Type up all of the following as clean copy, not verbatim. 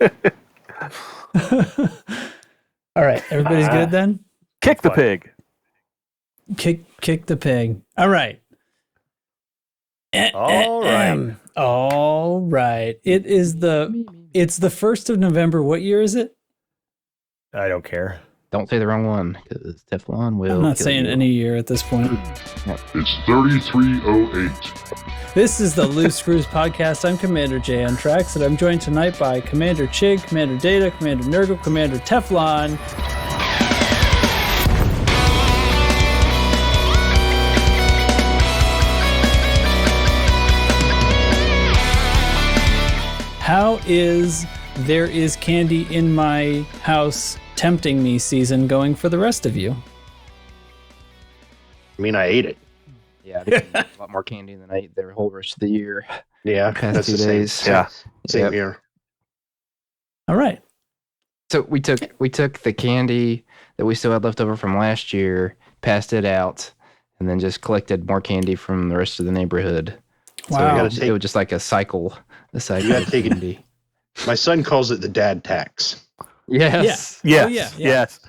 All right, everybody's good then? Kick the pig. Kick the pig. All right. All right. All right. It's the 1st of November. What year is it? I don't care. Don't say the wrong one, because Teflon will. I'm not kill saying you. any year at this point. It's 3308. This is the Loose Screws podcast. I'm Commander Jay Antrax, and I'm joined tonight by Commander Chig, Commander Data, Commander Nurgle, Commander Teflon. How is There Is Candy in My House Tempting Me season going for the rest of you? I mean, I ate it. Yeah, they eat a lot more candy than I ate the whole rest of the year. Yeah, Past that's 2 the days. same. Yeah. Same Yep. here. All right. So we took the candy that we still had left over from last year, passed it out, and then just collected more candy from the rest of the neighborhood. Wow. So gotta it was just like a cycle. You gotta take it. My son calls it the dad tax. Yes. Yeah. Yes. Oh, yeah. Yes.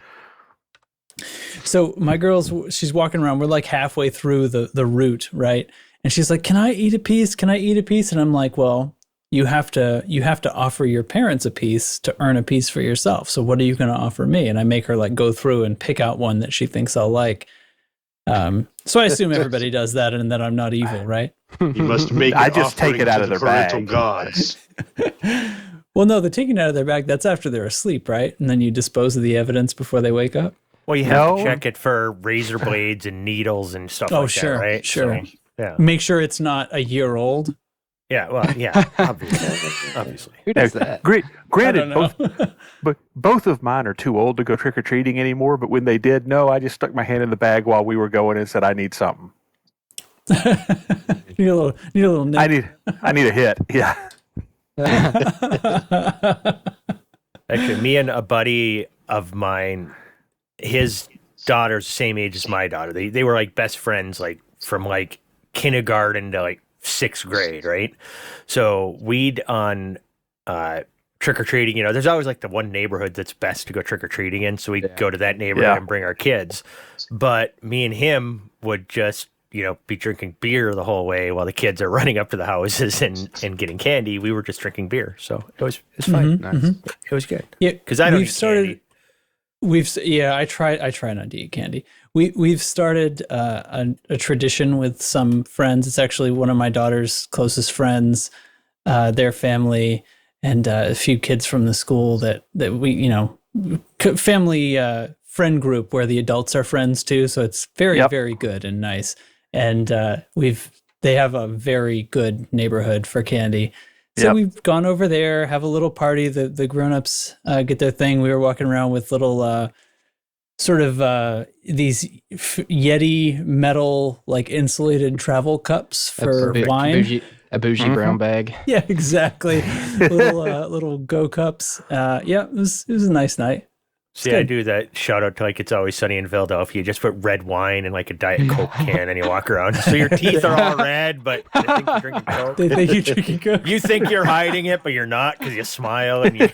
So my girl's, she's walking around. We're like halfway through the route, right? And she's like, "Can I eat a piece? Can I eat a piece?" And I'm like, "Well, you have to offer your parents a piece to earn a piece for yourself. So what are you going to offer me?" And I make her like go through and pick out one that she thinks I'll like. So I assume everybody does that, and that I'm not evil, right? You must make. I just take it out of their parental bag. gods. Well, no, the taking it out of their bag, that's after they're asleep, right? And then you dispose of the evidence before they wake up. Well, you have to No. check it for razor blades and needles and stuff Oh, like sure, that, right? sure. So, yeah. Make sure it's not a year old. Yeah, well, yeah, obviously. Who does that? Granted, I don't know. both of mine are too old to go trick or treating anymore. But when they did, no, I just stuck my hand in the bag while we were going and said, "I need something. Need a little nip. I need a hit." Yeah. Actually, me and a buddy of mine, his daughter's the same age as my daughter. They were like best friends, like from like kindergarten to like 6th grade, right? So we'd on trick or treating. You know, there's always like the one neighborhood that's best to go trick or treating in. So we'd go to that neighborhood and bring our kids. But me and him would just, you know, be drinking beer the whole way while the kids are running up to the houses and getting candy. We were just drinking beer, so it was fine. Nice. It was good. Yeah, because I don't eat candy. I try not to eat candy. We've started a tradition with some friends. It's actually one of my daughter's closest friends, their family, and a few kids from the school that we, you know, family friend group where the adults are friends too. So it's very very good and nice. And they have a very good neighborhood for candy. So we've gone over there, have a little party. The grown-ups get their thing. We were walking around with little sort of these Yeti metal, like insulated travel cups for wine. A bougie brown bag. Yeah, exactly. little go cups. It was a nice night. See, I do that shout out to like It's Always Sunny in Philadelphia. You just put red wine in like a Diet Coke can and you walk around. So your teeth are all red, but they think you're drinking Coke. They think you're drinking Coke. You think you're hiding it, but you're not because you smile and your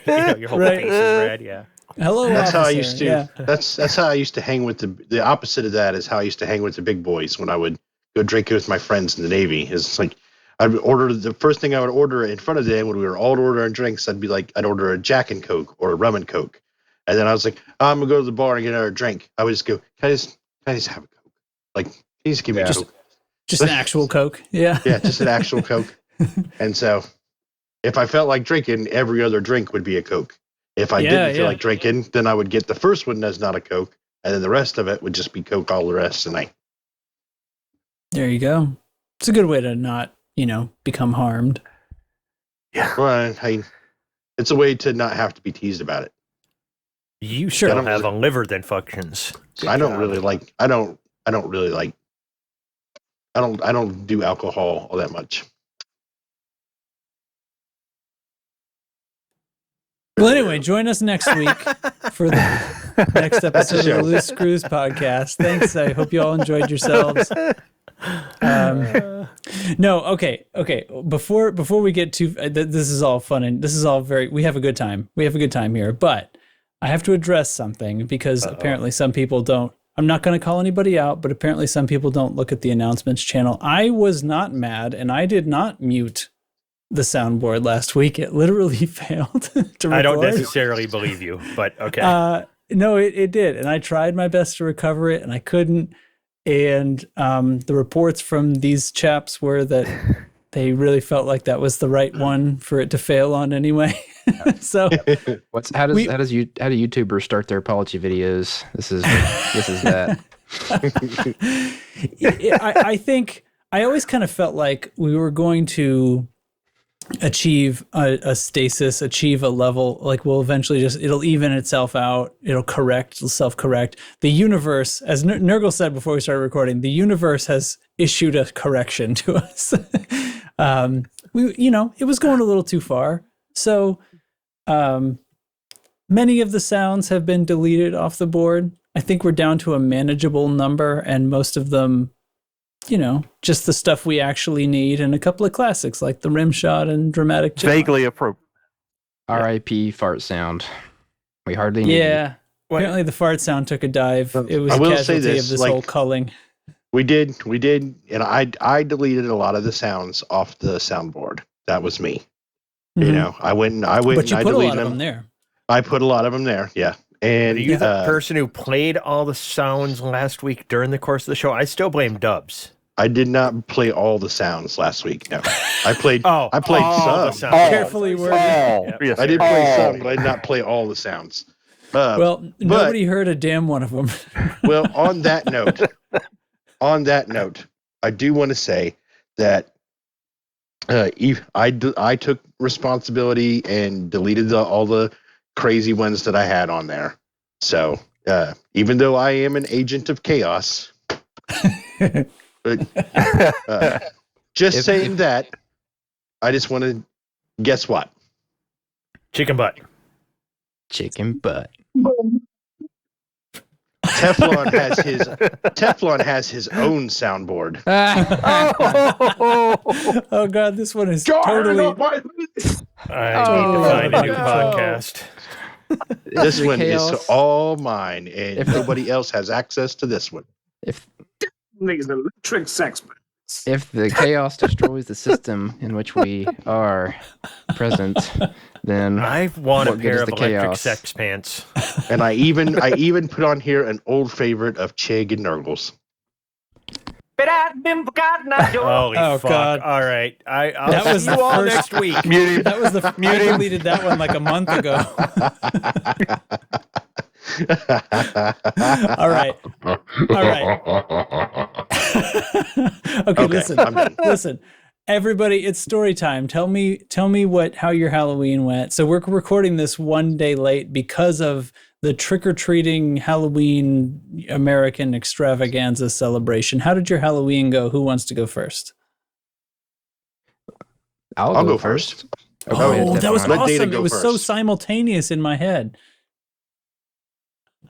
whole face is red. Yeah. Hello, That's officer. how I used to. Yeah. That's how I used to hang with the opposite of that is how I used to hang with the big boys when I would go drinking with my friends in the Navy. It's like I'd order the first thing I would order in front of them when we were all ordering drinks. I'd order a Jack and Coke or a rum and Coke. And then I was like, I'm gonna go to the bar and get another drink. I would just go, can I just have a Coke? Like, can you just give me a Coke? Just an actual Coke. Yeah. Yeah, just an actual Coke. And so, if I felt like drinking, every other drink would be a Coke. If I didn't feel like drinking, then I would get the first one that's not a Coke, and then the rest of it would just be Coke all the rest of the night. There you go. It's a good way to not, become harmed. Yeah. Well, it's a way to not have to be teased about it. You still have a liver that functions. I don't do alcohol all that much. Well, anyway, join us next week for the next episode of the Loose Screws podcast. Thanks. I hope you all enjoyed yourselves. No, okay. Before we get too, this is all fun and this is all we have a good time. We have a good time here, but I have to address something because apparently some people don't. I'm not going to call anybody out, but apparently some people don't look at the announcements channel. I was not mad, and I did not mute the soundboard last week. It literally failed to record. I don't necessarily believe you, but okay. No, it did, and I tried my best to recover it, and I couldn't. And the reports from these chaps were that they really felt like that was the right one for it to fail on anyway. So how do YouTubers start their apology videos? This is that. I think I always kind of felt like we were going to achieve a stasis, achieve a level, like we'll eventually it'll even itself out, it'll self-correct. The universe, as Nurgle said before we started recording, the universe has issued a correction to us. It was going a little too far. So many of the sounds have been deleted off the board. I think we're down to a manageable number, and most of them, just the stuff we actually need, and a couple of classics like the rim shot and dramatic chipmunk. Vaguely appropriate. R.I.P. fart sound. We hardly need it. Apparently the fart sound took a dive. It was I a will casualty say this, of this like, whole culling. We did, and I deleted a lot of the sounds off the soundboard. That was me. Mhm. I went But and you I put a deleted lot of them there. I put a lot of them there, yeah. And Are you the person who played all the sounds last week during the course of the show? I still blame Dubs. I did not play all the sounds last week. No, I played. Oh, I played all the some. sounds. Carefully worded. Yes. I did play some, but I did not play all the sounds. Nobody heard a damn one of them. Well, on that note, I do want to say that I took responsibility and deleted all the crazy ones that I had on there. So even though I am an agent of chaos, saying that, I just want to guess what? Chicken butt. Chicken butt. Teflon has his own soundboard. Oh God, this one is totally. I need to find a new podcast. This one chaos. is all mine, and nobody else has access to this one. If Niggas electric sex. If the chaos destroys the system in which we are present, then I want a what good pair is of the electric chaos? sex pants. And I even put on here an old favorite of Chig and Nurgles. Holy Oh, fuck! God. All right, I'll That was see you the all first- next week. That was I deleted that one like a month ago. All right. Okay, listen. I'm done. Listen. Everybody, it's story time. Tell me how your Halloween went. So we're recording this one day late because of the trick-or-treating Halloween American extravaganza celebration. How did your Halloween go? Who wants to go first? I'll go first. Oh, that was Let Data awesome. go It was so first. simultaneous in my head.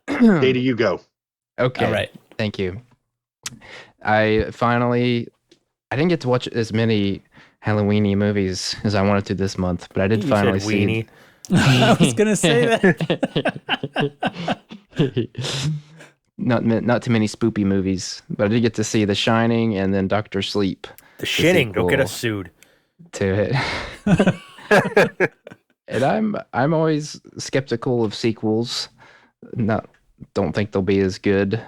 Data, you go. Okay. All right. Thank you. I didn't get to watch as many Halloweeny movies as I wanted to this month, but I did You finally said see. weenie. I was going to say that. Not too many spoopy movies, but I did get to see The Shining and then Doctor Sleep The shitting. Don't get sequel. us sued. to it. And I'm always skeptical of sequels. Don't think they'll be as good,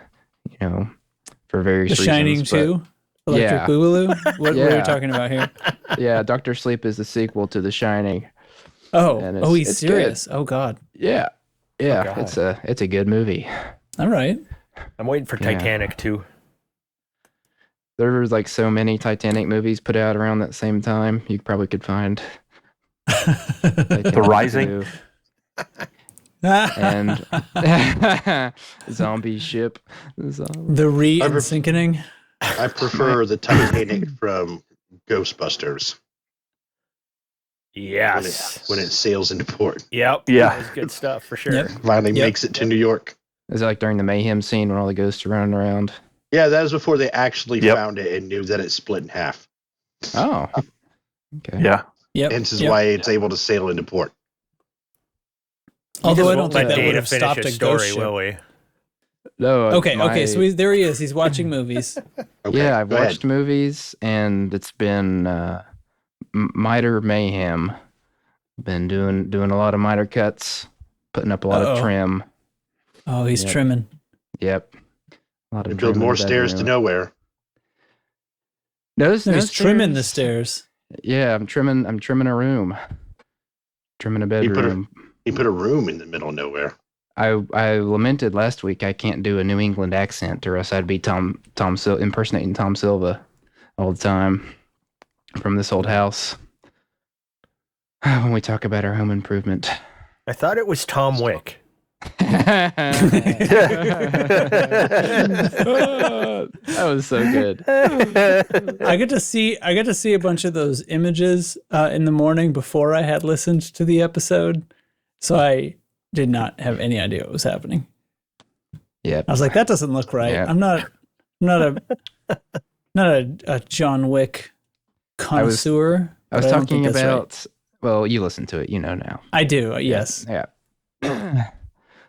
for various The reasons. Shining but 2? Electric Yeah. Boogaloo? What are Yeah. we talking about here? Yeah, Doctor Sleep is the sequel to The Shining. Oh, And he's it's serious. Oh God. Yeah. Yeah, God. it's a good movie. All right. I'm waiting for Yeah. Titanic too. There was like so many Titanic movies put out around that same time. You probably could find Titanic The Rising? 2 and Zombie Ship. The re-sinking. I prefer the Titanic from Ghostbusters Yes. when it sails into port. Yep. Yeah. That's good stuff for sure. Yep. Finally Yep. makes it to New York. Is it like during the mayhem scene when all the ghosts are running around? Yeah, that was before they actually Yep. found it and knew that it split in half. Oh, okay. Yeah. Yep. Hence is yep. why it's able to sail into port. Although We I just don't won't think let that would Data have finish stopped his a story, ghost ship. will we? No. Okay, so there he is. He's watching movies. Okay, Yeah, I've go ahead. watched movies, and it's been miter mayhem. Been doing a lot of miter cuts, putting up a lot of Uh-oh. trim. Oh, he's Yep. trimming. Yep. A lot They of build trim in more the stairs to bedroom. nowhere. No, No, he's trimming the stairs. Yeah, I'm trimming a room. Trimming a He put bedroom. He put a room in the middle of nowhere. I lamented last week I can't do a New England accent, or else I'd be impersonating Tom Silva all the time from this old house. When we talk about our home improvement. I thought it was Tom Wick. That was so good. I get to see a bunch of those images in the morning before I had listened to the episode, so I did not have any idea what was happening. Yep. I was like, that doesn't look right. Yeah. I'm not a John Wick connoisseur. I was but don't talking think that's right. about. Well, you listen to it, you know now. I do. Yes. Yeah.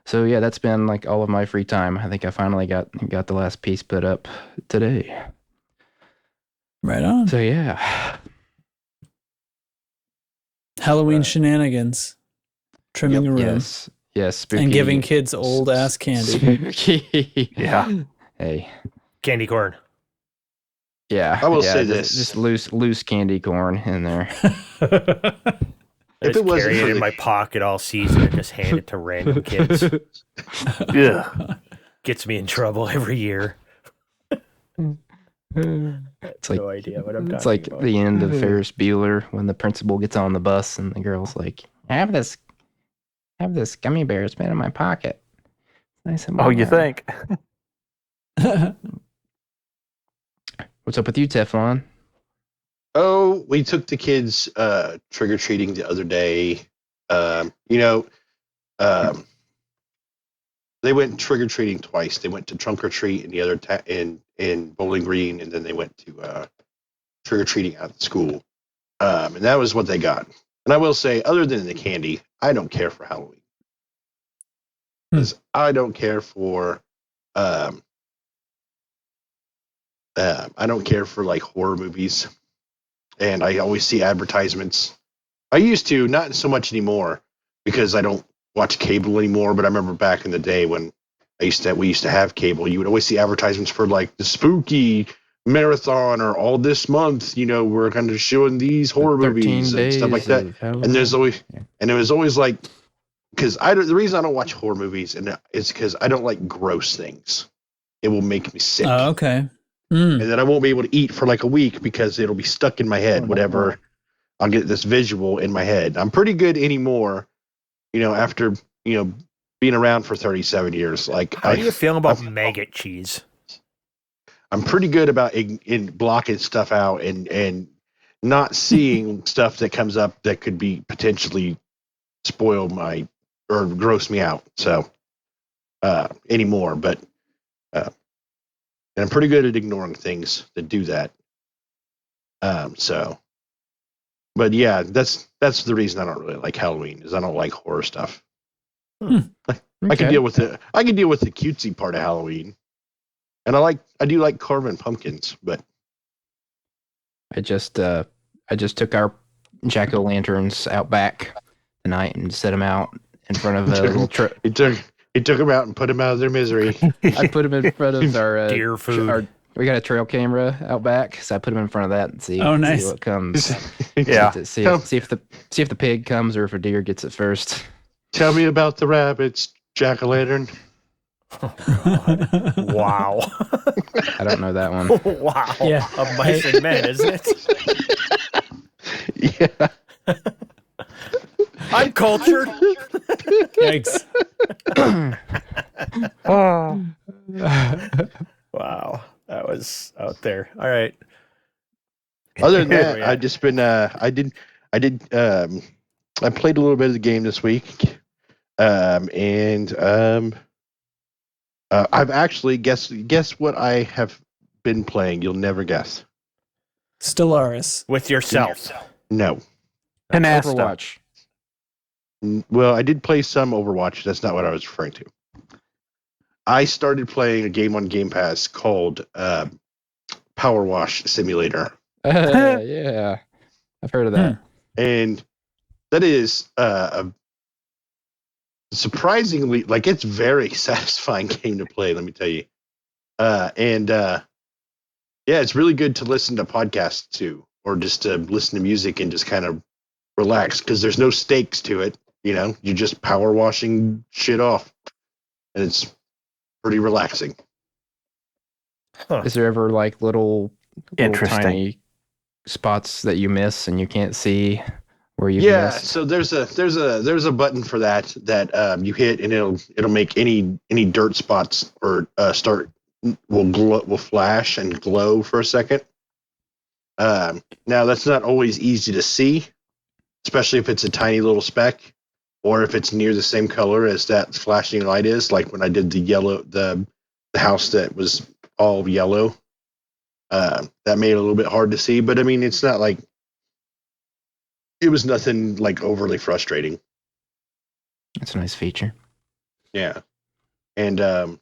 So yeah, that's been like all of my free time. I think I finally got the last piece put up today. Right on. So yeah. Halloween shenanigans, trimming a room, Yes, spooky. and giving kids old ass candy. Spooky. Yeah. Hey. Candy corn. Yeah. I will yeah, say just, this. just loose candy corn in there. I If just it wasn't carry for it in the- my pocket all season and just hand it to random kids. Yeah. Gets me in trouble every year. It's like No idea what I'm talking it's like about. the end of Ferris Bueller when the principal gets on the bus and the girl's like, have this gummy bear. It's been in my pocket. Nice and Oh, you warm." think? What's up with you, Teflon? Oh, we took the kids trick or treating the other day. They went trick or treating twice. They went to trunk or treat in the other in Bowling Green, and then they went to trick or treating out at school. And that was what they got. And I will say, other than the candy, I don't care for Halloween because I don't care for I don't care for like horror movies, and I always see advertisements. I used to, not so much anymore because I don't watch cable anymore. But I remember back in the day when we used to have cable. You would always see advertisements for like the spooky marathon or all this month. We're kind of showing these horror 13 movies and stuff like that. And there's always, and it was always like, because the reason I don't watch horror movies is because I don't like gross things. It will make me sick. Oh, okay. Mm. And then I won't be able to eat for like a week because it'll be stuck in my head. Whatever, I'll get this visual in my head. I'm pretty good anymore, after being around for 37 years. Like, How do you feel about maggot cheese? I'm pretty good about in blocking stuff out and not seeing stuff that comes up that could be potentially spoil my or gross me out. So anymore, but. And I'm pretty good at ignoring things that do that. But yeah, that's the reason I don't really like Halloween is I don't like horror stuff. I can deal with it. I can deal with the cutesy part of Halloween, and I do like carving pumpkins. But I just took our jack-o'-lanterns out back tonight and set them out in front of a little truck. He took them out and put them out of their misery. I put them in front of our Deer food. We got a trail camera out back, so I put them in front of that and see, Oh, nice. see what comes. Yeah. See if the pig comes or if a deer gets it first. Tell me about the rabbits, jack-o'-lantern. Wow. I don't know that one. Wow. Yeah. Of mice and men, isn't it? Yeah. I'm cultured. Yikes. Wow. That was out there. All right. Other than that, Yeah. I've just been I played a little bit of the game this week. I've actually guess what I have been playing. You'll never guess. Stellaris. With yourself. No. Canasta. Overwatch. Well, I did play some Overwatch. That's not what I was referring to. I started playing a game on Game Pass called Power Wash Simulator. Yeah. I've heard of that. And that is a surprisingly, like, it's very satisfying game to play, let me tell you. Yeah, it's really good to listen to podcasts to, or just to listen to music and just kind of relax, because there's no stakes to it. You know, you're just power washing shit off, and it's pretty relaxing. Huh. Is there ever like little Interesting. tiny spots that you miss and you can't see where you Yeah, missed? so there's a button for that you hit, and it'll make any dirt spots or will flash and glow for a second. Now that's not always easy to see, especially if it's a tiny little speck, or if it's near the same color as that flashing light is. Like when I did the house that was all yellow, that made it a little bit hard to see. But I mean, it's not like it was nothing like overly frustrating. That's a nice feature. Yeah, and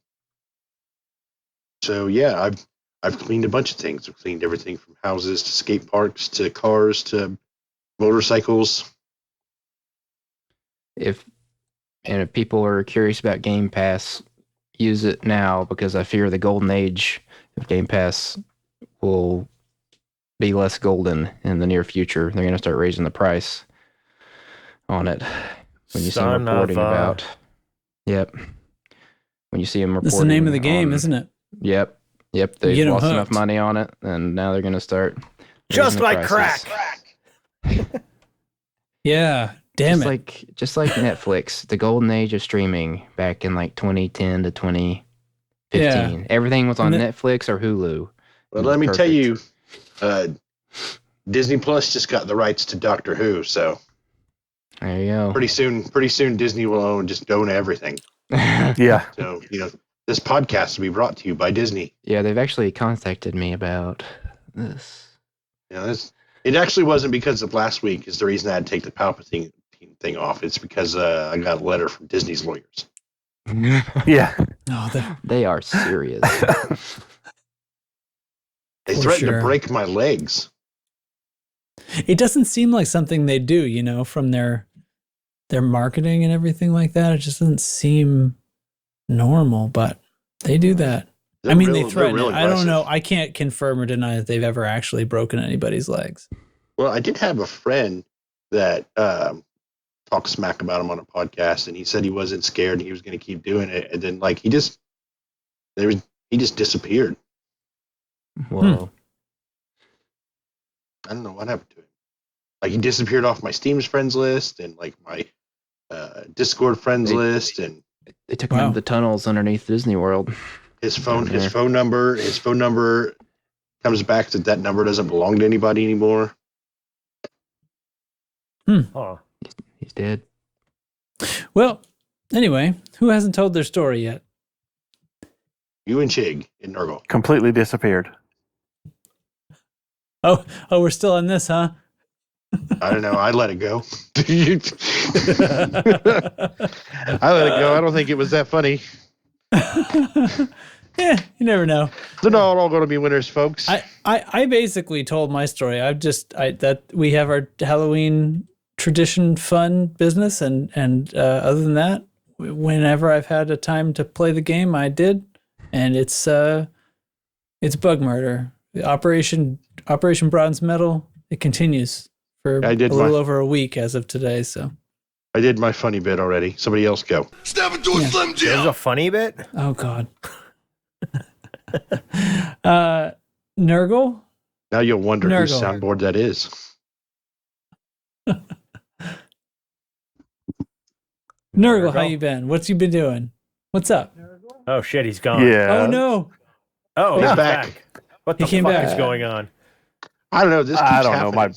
so yeah, I've cleaned a bunch of things. I've cleaned everything from houses to skate parks to cars to motorcycles. If people are curious about Game Pass, use it now, because I fear the golden age of Game Pass will be less golden in the near future. They're going to start raising the price on it. When you see them reporting about, yep. When you see them reporting, That's the name of the game, isn't it? Yep. They've Get 'em lost enough hooked. money on it, and now they're going to start Just raising the like prices. crack. Yeah. Damn Just like Netflix, the golden age of streaming back in like 2010 to 2015. Yeah. Everything was on And Netflix or Hulu. Well, It let was me tell perfect. you, Disney Plus just got the rights to Doctor Who, so There you go. pretty soon Disney will just own everything. Yeah. So this podcast will be brought to you by Disney. Yeah, they've actually contacted me about this. It actually wasn't because of last week is the reason I had to take the Palpatine thing off. It's because I got a letter from Disney's lawyers. Yeah. Oh, They are serious. They For threatened sure. to break my legs. it doesn't seem like something they do, from their marketing and everything like that. It just doesn't seem normal, but they do that. They're they real threaten it. I don't aggressive. know. I can't confirm or deny that they've ever actually broken anybody's legs. Well, I did have a friend that talked smack about him on a podcast, and he said he wasn't scared and he was going to keep doing it. And then, like, he just disappeared. Whoa. I don't know what happened to him. Like, he disappeared off my Steam's friends list and like my Discord friends list, and They took him into the tunnels underneath Disney World. his phone number comes back that number doesn't belong to anybody anymore. Oh. He's dead. Well, anyway, who hasn't told their story yet? You and Chig in Nurgle. Completely disappeared. Oh, we're still on this, huh? I don't know. I let it go. I let it go. I don't think it was that funny. Yeah, you never know. They're not all going to be winners, folks. I basically told my story. That we have our Halloween tradition fun business, and other than that, whenever I've had a time to play the game, I did, and it's bug murder. Operation Bronze Medal. It continues for a little over a week as of today. So I did my funny bit already. Somebody else go. Step into a Slim Jim. There's a funny bit? oh god. Nurgle. Now you'll wonder whose Nurgle. soundboard that is. Nurgle, how you been? What's you been doing? What's up? Oh shit, he's gone. Yeah. Oh no. Oh, He's he's back. back. What the He came fuck back. is going on? I don't know. This keeps I don't know. happening.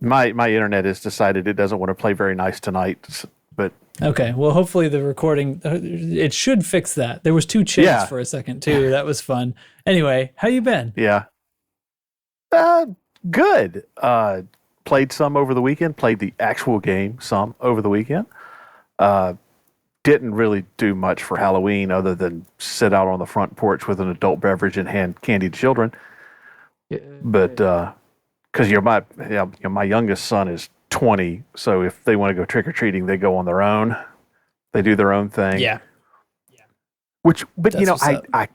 My internet has decided it doesn't want to play very nice tonight, but Okay, well, hopefully the recording, it should fix that. There was 2 chins Yeah. for a second too. That was fun. Anyway, how you been? Yeah. Good. Played some over the weekend. Played the actual game some over the weekend. Didn't really do much for Halloween other than sit out on the front porch with an adult beverage and hand candy to children. But because my youngest son is 20, so if they want to go trick or treating, they go on their own. They do their own thing. Yeah. But That's what's up. I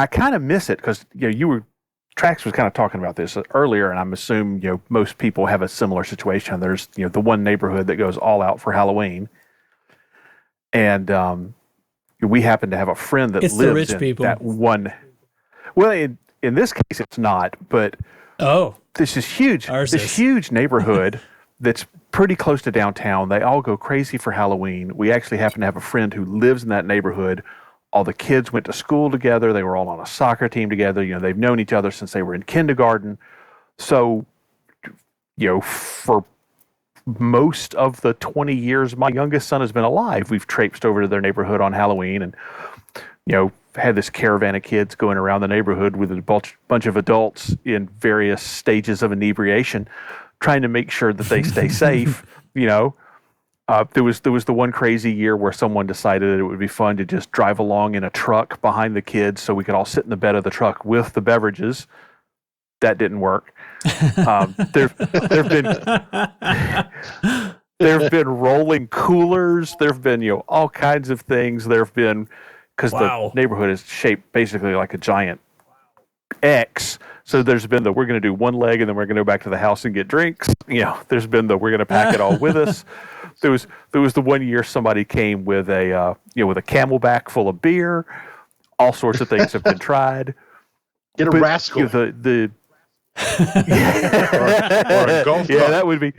kind of miss it because Trax was kind of talking about this earlier, and I'm assuming most people have a similar situation. There's the one neighborhood that goes all out for Halloween, and we happen to have a friend that It's the lives rich in people. that one. Well, in this case, it's not, but this is huge. Ours This is. huge neighborhood that's pretty close to downtown. They all go crazy for Halloween. We actually happen to have a friend who lives in that neighborhood. All the kids went to school together. They were all on a soccer team together. They've known each other since they were in kindergarten. So, for most of the 20 years my youngest son has been alive, we've traipsed over to their neighborhood on Halloween and, had this caravan of kids going around the neighborhood with a bunch of adults in various stages of inebriation, trying to make sure that they stay safe. There was the one crazy year where someone decided that it would be fun to just drive along in a truck behind the kids so we could all sit in the bed of the truck with the beverages. That didn't work. There've been rolling coolers. There've been all kinds of things. There've been, because the neighborhood is shaped basically like a giant X. So there's been we're going to do one leg and then we're going to go back to the house and get drinks. There's been we're going to pack it all with us. There was the one year somebody came with a Camelback full of beer. All sorts of things have been tried. Get a rascal. Or a golf cart. that would be.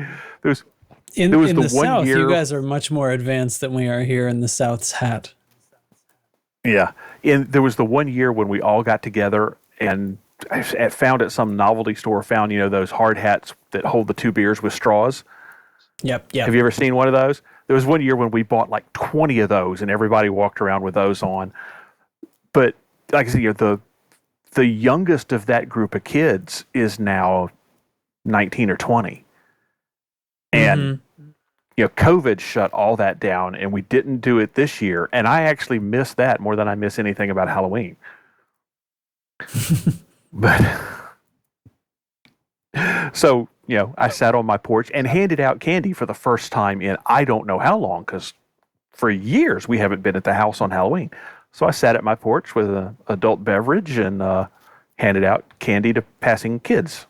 In there was the the one South, year- you guys are much more advanced than we are here in the South's hat. Yeah, and there was the one year when we all got together and I found at some novelty store, those hard hats that hold the 2 beers with straws. Yep. Have you ever seen one of those? There was one year when we bought like 20 of those and everybody walked around with those on. But like I said, the youngest of that group of kids is now 19 or 20. And COVID shut all that down and we didn't do it this year. And I actually miss that more than I miss anything about Halloween. But so, I sat on my porch and handed out candy for the first time in I don't know how long, because for years we haven't been at the house on Halloween. So I sat at my porch with an adult beverage and handed out candy to passing kids.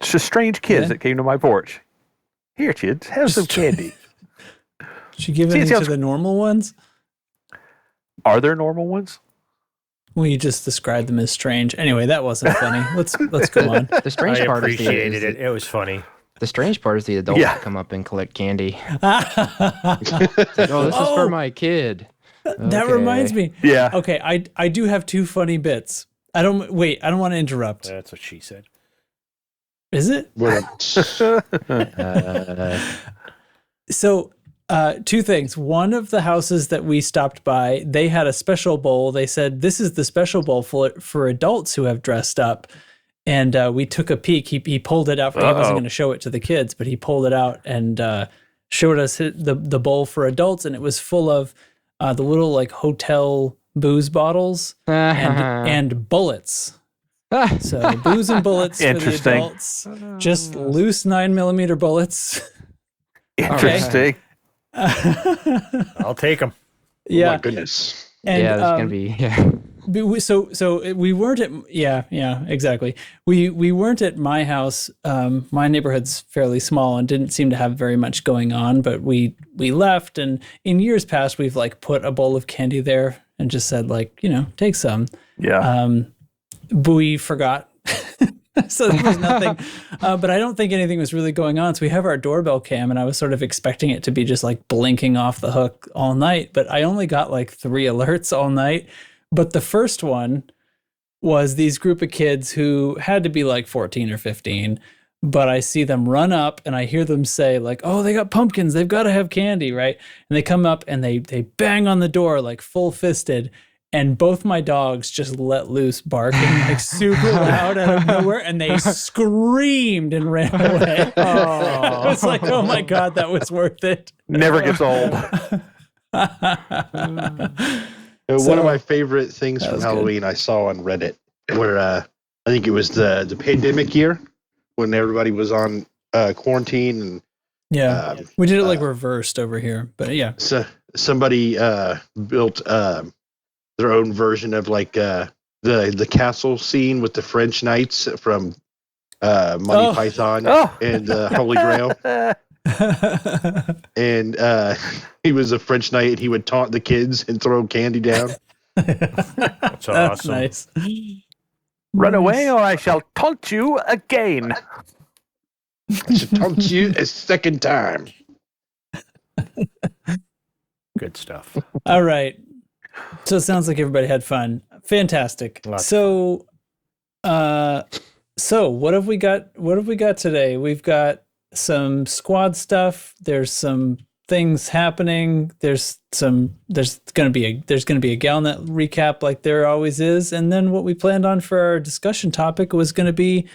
It's just strange kids that came to my porch. Here, kids, have some candy. Should you give any to the normal ones? Are there normal ones? Well, you just described them as strange. Anyway, that wasn't funny. Let's go on. The strange I part appreciated is it. It was funny. the strange part is the adults that come up and collect candy. It's like, this is for my kid. That Okay. reminds me. Yeah. Okay, I do have 2 funny bits. I don't want to interrupt. That's what she said. Is it? So, 2 things. One of the houses that we stopped by, they had a special bowl. They said, this is the special bowl for adults who have dressed up. And we took a peek. He pulled it out. He wasn't going to show it to the kids, but he pulled it out and showed us the bowl for adults. And it was full of the little like hotel booze bottles and bullets. So booze and bullets for the Interesting. adults. Just loose 9mm bullets. Interesting. I'll take them. Yeah. Oh my goodness. And, there's gonna be so we weren't at exactly. We weren't at my house. My neighborhood's fairly small and didn't seem to have very much going on. But we left, and in years past, we've like put a bowl of candy there and just said like, take some. Yeah. But we forgot. So there was nothing, but I don't think anything was really going on. So we have our doorbell cam, and I was sort of expecting it to be just like blinking off the hook all night, but I only got like 3 alerts all night. But the first one was these group of kids who had to be like 14 or 15, but I see them run up and I hear them say like, "Oh, they got pumpkins. They've got to have candy, right?" And they come up and they bang on the door like full fisted. And both my dogs just let loose barking like super loud out of nowhere, and they screamed and ran away. I was like, "Oh my God, that was worth it." Never gets old. One of my favorite things from Halloween I saw on Reddit, where I think it was the pandemic year when everybody was on quarantine, and yeah, we did it like reversed over here, but yeah. So somebody built their own version of like the castle scene with the French knights from Monty Python and Holy Grail. And he was a French knight, and he would taunt the kids and throw candy down. That's awesome. Nice. Run away, or I shall taunt you again. I should taunt you a second time. Good stuff. All right. So it sounds like everybody had fun. Fantastic. So what have we got? What have we got today? We've got some squad stuff. There's some things happening. There's gonna be a Galnet recap like there always is. And then what we planned on for our discussion topic was gonna be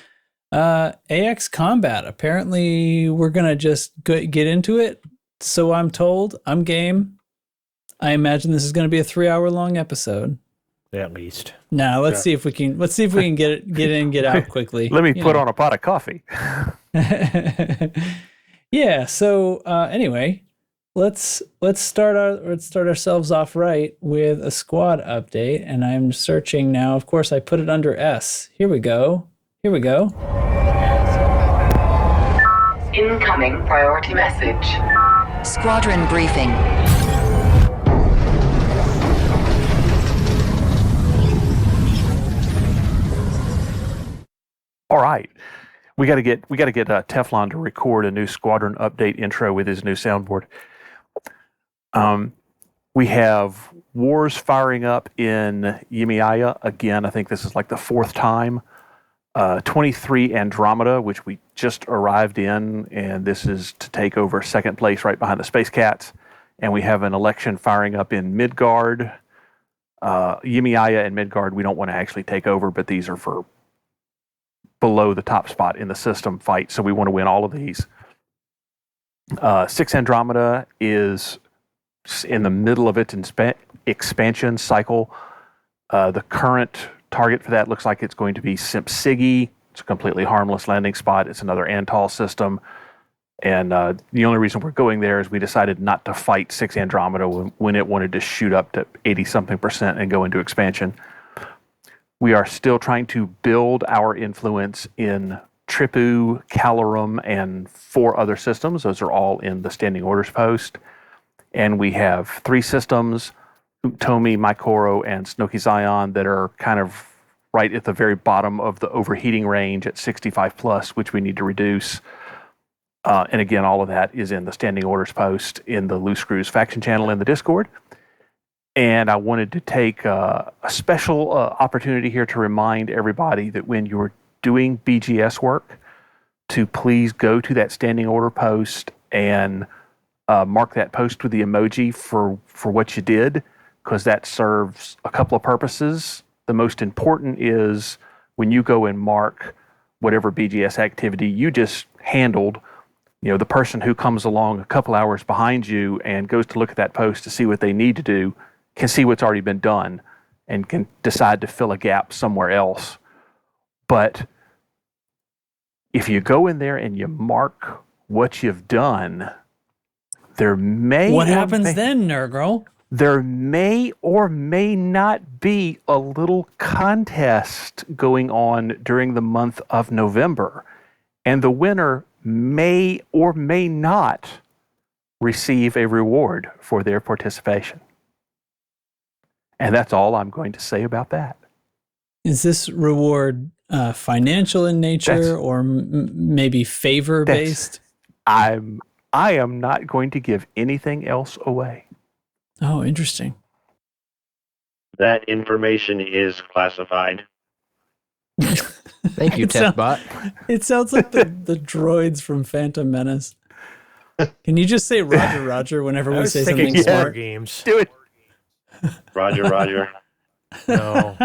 AX combat. Apparently we're gonna just get into it. So I'm told. I'm game. I imagine this is going to be a 3-hour long episode. At least. Now let's see if we can get in, get out quickly. Let me put on a pot of coffee. Yeah. So anyway, let's start ourselves off right with a squad update, and I'm searching now. Of course, I put it under S. Here we go. Incoming priority message. Squadron briefing. All right, we got to get Teflon to record a new squadron update intro with his new soundboard. We have wars firing up in Yemaia again. I think this is like the 4th time. 23 Andromeda, which we just arrived in, and this is to take over 2nd place right behind the Space Cats. And we have an election firing up in Midgard. Yemaia and Midgard we don't want to actually take over, but these are for below the top spot in the system fight, so we want to win all of these. 6 Andromeda is in the middle of its expansion cycle. The current target for that looks like it's going to be Cempsigi. It's a completely harmless landing spot. It's another Antal system. And the only reason we're going there is we decided not to fight 6 Andromeda when it wanted to shoot up to 80-something% and go into expansion. We are still trying to build our influence in Tripu, Calarum, and 4 other systems. Those are all in the standing orders post. And we have 3 systems, Unktomi, Maikoro, and Snoqui Xian, that are kind of right at the very bottom of the overheating range at 65 plus, which we need to reduce. And again, all of that is in the standing orders post in the Loose Screws faction channel in the Discord. And I wanted to take a special opportunity here to remind everybody that when you're doing BGS work, to please go to that standing order post and mark that post with the emoji for what you did, because that serves a couple of purposes. The most important is when you go and mark whatever BGS activity you just handled, the person who comes along a couple hours behind you and goes to look at that post to see what they need to do can see what's already been done and can decide to fill a gap somewhere else. But if you go in there and you mark what you've done, there may... What happens then, Nurgle? There may or may not be a little contest going on during the month of November, and the winner may or may not receive a reward for their participation. And that's all I'm going to say about that. Is this reward financial in nature or maybe favor based? I am not going to give anything else away. Oh, interesting. That information is classified. Thank you, It sound- TechBot. It sounds like the droids from Phantom Menace. Can you just say Roger, Roger whenever I we was say thinking something war smart? games. Do it. Roger, Roger. No.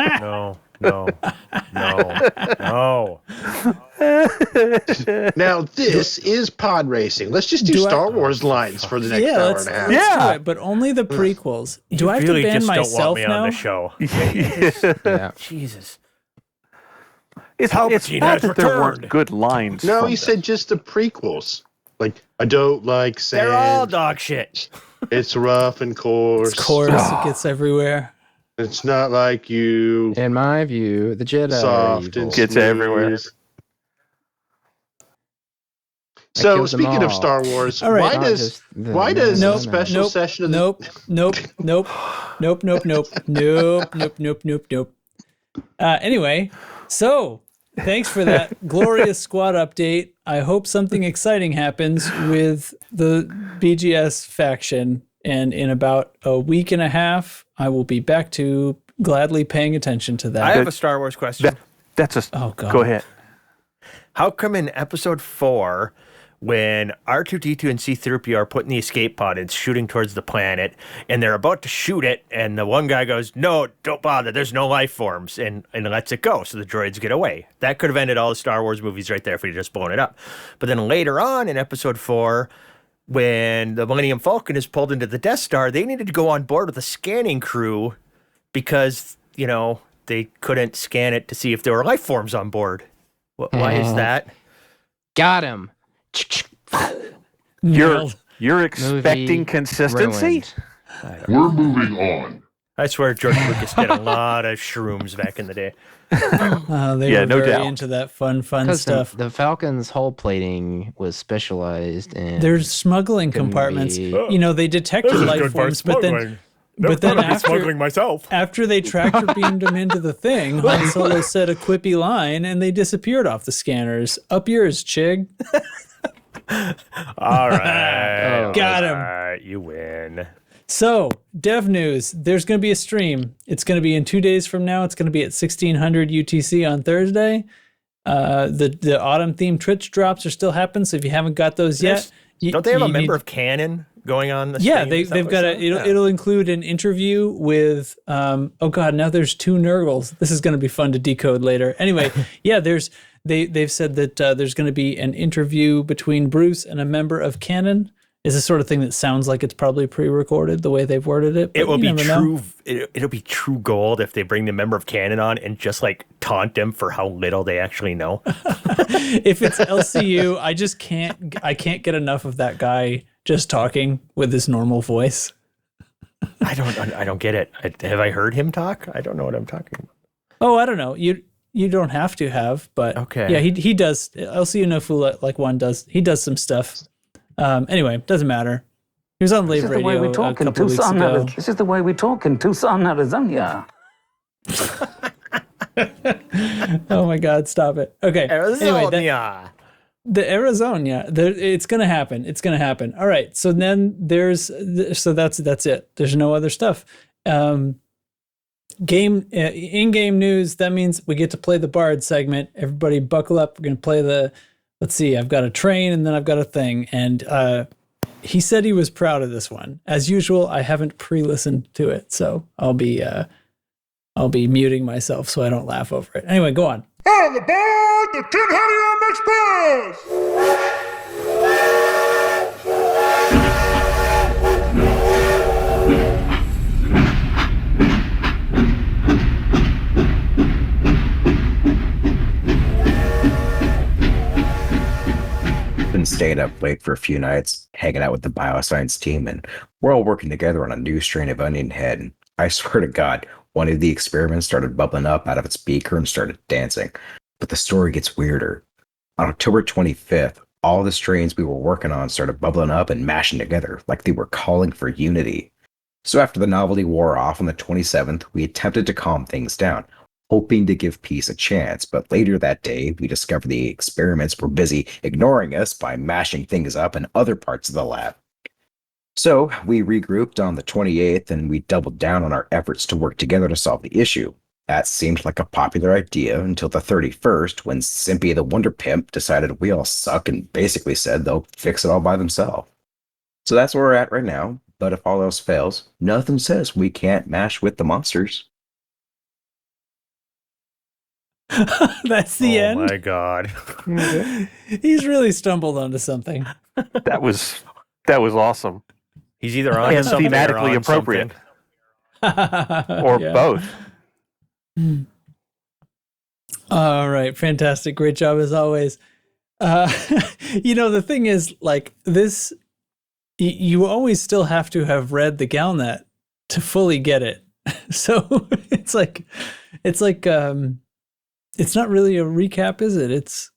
Now this is pod racing. Let's just do Do I- Star Wars lines for the next Yeah, hour let's, and a half. let's Yeah. do it, but only the prequels. Do You I have really to ban just don't want myself me now? on the show. Yeah. Jesus. It's Palpatine not has that there weren't returned. good lines. No, from he this. said just the prequels. Like, I don't like sand. They're all dog shit. It's rough and coarse. It's coarse. It gets everywhere. It's not like you. In my view, the Jedi are Soft evil. and Gets smooth. everywhere. So killed them speaking of all. Star Wars, All right. why Not does just the- why does Nope, the special nope, session of the Nope. Anyway, so thanks for that glorious squad update. I hope something exciting happens with the BGS faction, and in about a week and a half, I will be back to gladly paying attention to that. I have a Star Wars question. That's a. Oh, God. Go ahead. How come in episode 4, when R2-D2 and C-3PO are put in the escape pod and shooting towards the planet, and they're about to shoot it, and the one guy goes, "No, don't bother, there's no life forms," and lets it go, so the droids get away. That could have ended all the Star Wars movies right there if we'd just blown it up. But then later on in episode 4, when the Millennium Falcon is pulled into the Death Star, they needed to go on board with a scanning crew because, they couldn't scan it to see if there were life forms on board. Why is that? Got him. You're Nailed. expecting Movie consistency. ruined. We're moving on. I swear George Lucas did a lot of shrooms back in the day. They Yeah, were no very doubt. into that fun Because stuff. the Falcon's hull plating was specialized in. There's smuggling Couldn't compartments. be- They detected life forms, but then myself. after they tractor beamed him into the thing, Han Solo said a quippy line, and they disappeared off the scanners. Up yours, Chig. All right. Oh, got him. All right, you win. So, dev news. There's going to be a stream. It's going to be in 2 days from now. It's going to be at 1600 UTC on Thursday. The autumn themed Twitch drops are still happening. So if you haven't got those yet, Don't they have a you member need- of Canon going on the Yeah, stream? Is that they've what got it's called? it'll include an interview with oh god, now there's 2 Nurgles. This is going to be fun to decode later. Anyway, yeah, they've said that there's going to be an interview between Bruce and a member of Canon. Is the sort of thing that sounds like it's probably pre-recorded the way they've worded it. But It will you be never know. true. It'll be true gold if they bring the member of Canon on and just taunt them for how little they actually know. If it's LCU, I can't get enough of that guy just talking with his normal voice. I don't get it. Have I heard him talk? I don't know what I'm talking about. Oh, I don't know. You don't have to have, but Okay. yeah, he does. LCU No Fool like one does. He does some stuff. Anyway, doesn't matter. He was on Live This is the way Radio we a talk in couple weeks Tucson, ago. This is the way we talk in Tucson, Arizona. Oh my God, stop it. Okay. Anyway, the Arizona, it's gonna happen. It's gonna happen. All right. So then that's it. There's no other stuff. In-game news. That means we get to play the Bard segment. Everybody, buckle up. We're gonna play the. Let's see. I've got a train, and then I've got a thing. And he said he was proud of this one. As usual, I haven't pre-listened to it, so I'll be muting myself so I don't laugh over it. Anyway, go on. On the board, the Tin Hattie Express! Been staying up late for a few nights, hanging out with the bioscience team, and we're all working together on a new strain of onion head. And I swear to God, one of the experiments started bubbling up out of its beaker and started dancing. But the story gets weirder. On October 25th, all the strains we were working on started bubbling up and mashing together like they were calling for unity. So after the novelty wore off on the 27th, we attempted to calm things down, hoping to give peace a chance, but later that day, we discovered the experiments were busy ignoring us by mashing things up in other parts of the lab. So we regrouped on the 28th, and we doubled down on our efforts to work together to solve the issue. That seemed like a popular idea until the 31st, when Simpy the Wonder Pimp decided we all suck and basically said they'll fix it all by themselves. So that's where we're at right now. But if all else fails, nothing says we can't mash with the monsters. That's the end. Oh my god. He's really stumbled onto something. That was awesome. He's either on And something or thematically on appropriate. something. Or Yeah. both. All right, fantastic, great job as always. The thing is, like this, you always still have to have read the Galnet to fully get it. So it's like it's not really a recap, is it? It's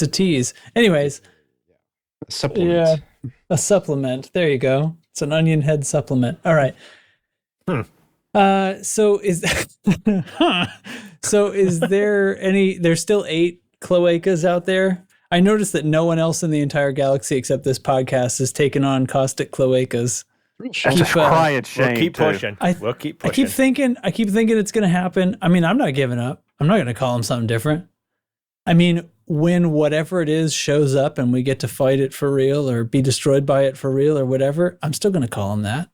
a tease. Anyways, Supplement. yeah, a supplement. There you go. It's an onion head supplement. All right. So is there any? There's still 8 cloacas out there. I noticed that no one else in the entire galaxy except this podcast has taken on Caustic Cloacas. That's a crying shame. We'll keep too. pushing. We'll keep pushing. I keep thinking it's going to happen. I mean, I'm not giving up. I'm not going to call him something different. I mean, when whatever it is shows up and we get to fight it for real or be destroyed by it for real or whatever, I'm still going to call him that.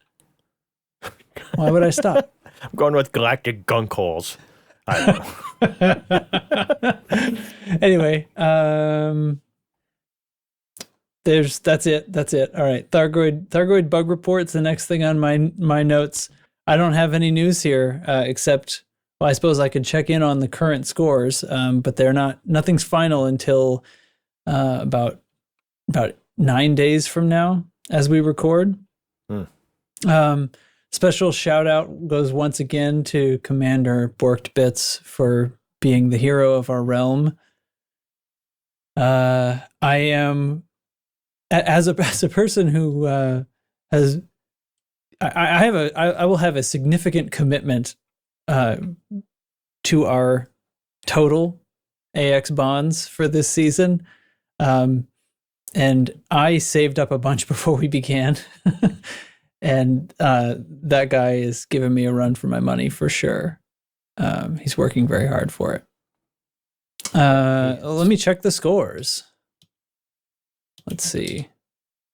Why would I stop? I'm going with galactic gunk holes. I don't know. Anyway, that's it. All right. Thargoid bug report's the next thing on my notes. I don't have any news here, except, well, I suppose I could check in on the current scores, but nothing's final until about 9 days from now as we record. Special shout out goes once again to Commander Borked Bits for being the hero of our realm. I am, as a person who has, I will have a significant commitment to our total AX bonds for this season, and I saved up a bunch before we began. And that guy is giving me a run for my money for sure. He's working very hard for it. Let me check the scores. Let's see.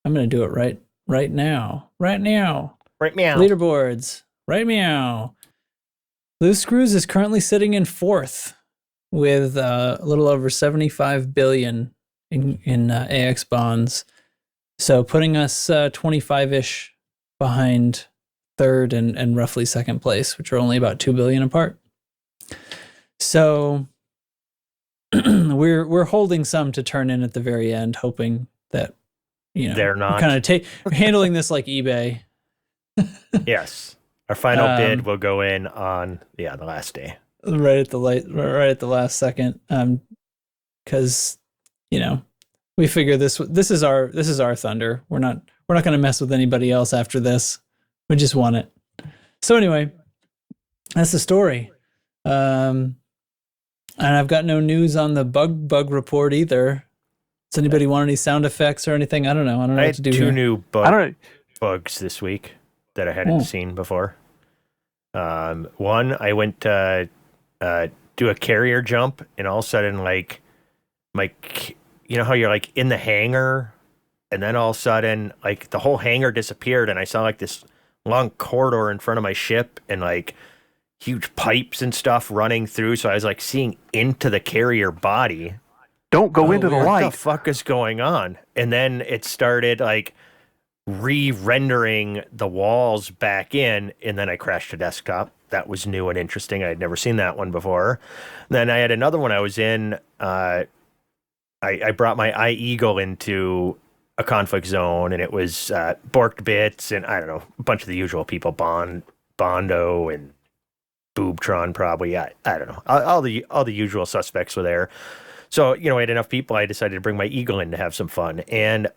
I'm going to do it right now. Right meow. Leaderboards. Right meow. Loose Screws is currently sitting in 4th with a little over 75 billion in AX bonds. So putting us 25-ish behind 3rd and roughly 2nd place, which are only about 2 billion apart. So we're holding some to turn in at the very end, hoping that they're not kind of handling this like eBay. Yes, our final bid will go in on the last day, right at the last second, because we figure this is our thunder. We're not going to mess with anybody else after this. We just want it. So anyway, that's the story. And I've got no news on the bug report either. Does anybody want any sound effects or anything? I don't know. I don't know what to do. 2 here. new bugs this week that I hadn't seen before. One, I went to do a carrier jump, and all of a sudden, like, you know how you're like in the hangar, and then all of a sudden, like, the whole hangar disappeared, and I saw like this long corridor in front of my ship, and like huge pipes and stuff running through. So I was like seeing into the carrier body. Don't go into the light. What the fuck is going on? And then it started like re-rendering the walls back in, and then I crashed the desktop. That was new and interesting. I had never seen that one before. Then I had another one I was in. I brought my iEagle into a conflict zone, and it was Borked Bits and I don't know, a bunch of the usual people, Bondo and Boobtron probably. I don't know. All the usual suspects were there. So, I had enough people. I decided to bring my Eagle in to have some fun. And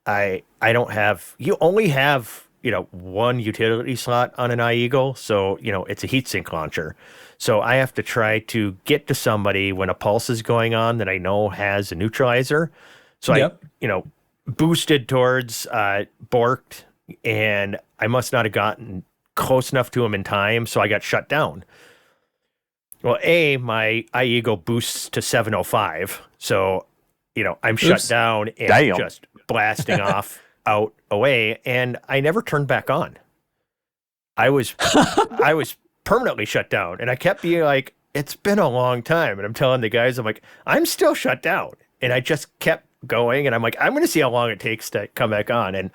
I don't have, you only have, one utility slot on an iEagle. So, it's a heatsink launcher. So I have to try to get to somebody when a pulse is going on that I know has a neutralizer. So I boosted towards Borked, and I must not have gotten close enough to him in time. So I got shut down. Well, my IEGO boosts to 705, so I'm shut down and just blasting off out away, and I never turned back on. I was permanently shut down, and I kept being like, it's been a long time, and I'm telling the guys, I'm like, I'm still shut down, and I just kept going, and I'm like, I'm going to see how long it takes to come back on, and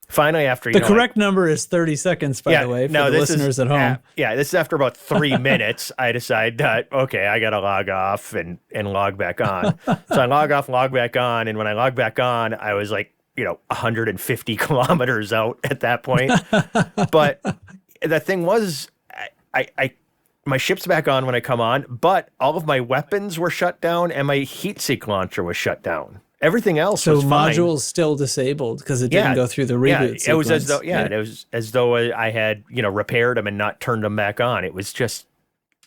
finally, after the correct number is 30 seconds, by the way, for the listeners at home. This is after about 3 minutes. I decide that okay, I got to log off and log back on. So I log off, log back on, and when I log back on, I was like 150 kilometers out at that point. But the thing was, my ship's back on when I come on, but all of my weapons were shut down and my Heatsink launcher was shut down. Everything else was fine. So modules still disabled because it didn't go through the reboot sequence. It was as though it was as though I had repaired them and not turned them back on. It was just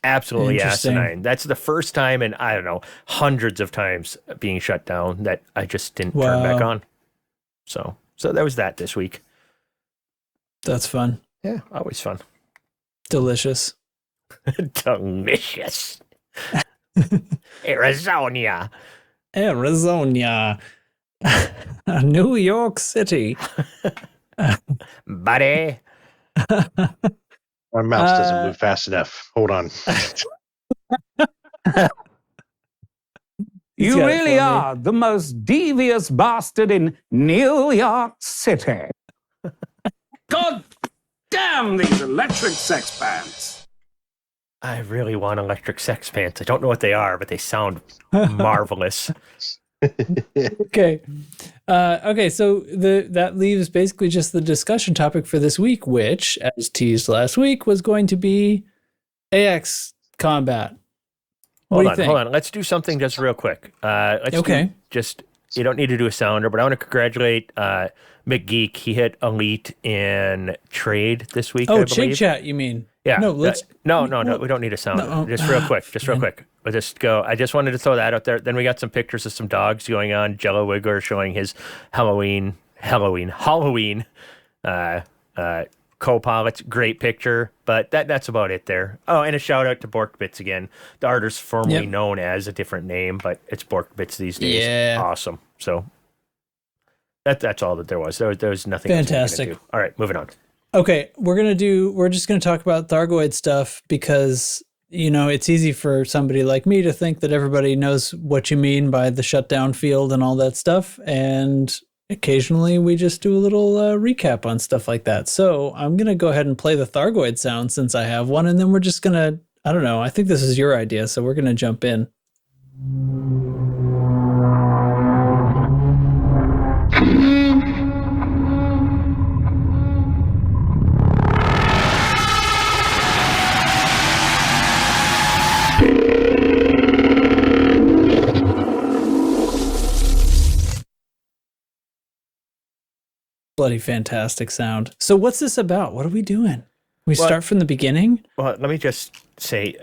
absolutely asinine. That's the first time in I don't know hundreds of times being shut down that I just didn't turn back on. So that was that this week. That's fun. Yeah, always fun. Delicious. Delicious. Arizona. New York City. Buddy. My mouse doesn't move fast enough. Hold on. You really are the most devious bastard in New York City. God damn these electric sex pants. I really want electric sex pants. I don't know what they are, but they sound marvelous. Okay. So that leaves basically just the discussion topic for this week, which, as teased last week, was going to be AX combat. Hold on. Let's do something just real quick. You don't need to do a sounder, but I want to congratulate McGeek. He hit elite in trade this week. Oh, Chig Chat, you mean? Yeah. No, we don't need a sounder. No. Just real quick. We'll just go. I just wanted to throw that out there. Then we got some pictures of some dogs going on. Jello Wiggler showing his Halloween co-pilot's great picture, but that's about it there. Oh, and a shout out to Borkbits again. The artist formerly known as a different name, but it's Borkbits these days. Yeah. Awesome. So that's all that there was. There was nothing fantastic. else. All right, moving on. Okay, we're just gonna talk about Thargoid stuff because it's easy for somebody like me to think that everybody knows what you mean by the shutdown field and all that stuff, and occasionally we just do a little recap on stuff like that. So I'm going to go ahead and play the Thargoid sound since I have one, and then we're just going to, I don't know, I think this is your idea, so we're going to jump in. Bloody fantastic sound. So what's this about? What are we doing? We start from the beginning? Well, let me just say,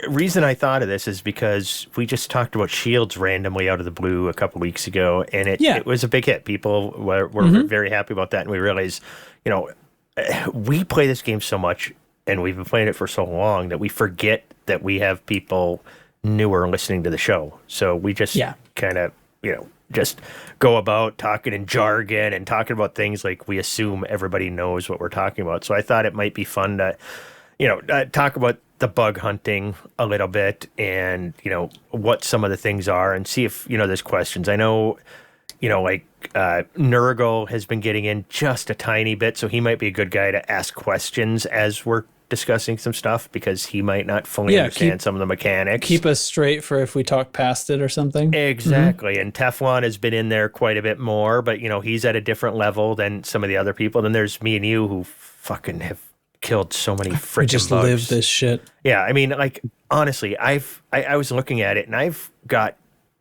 reason I thought of this is because we just talked about shields randomly out of the blue a couple weeks ago, and it was a big hit. People were very happy about that, and we realized, we play this game so much, and we've been playing it for so long that we forget that we have people newer listening to the show. So we just kind of, just go about talking in jargon and talking about things like we assume everybody knows what we're talking about. So I thought it might be fun to, talk about the bug hunting a little bit and, what some of the things are and see if, there's questions. I know, Nurgle has been getting in just a tiny bit, so he might be a good guy to ask questions as we're discussing some stuff because he might not fully understand some of the mechanics. Keep us straight for if we talk past it or something. Exactly. And Teflon has been in there quite a bit more, but he's at a different level than some of the other people. Then there's me and you who fucking have killed so many freaking We just bugs. live this shit. Yeah, I mean, honestly, I was looking at it and I've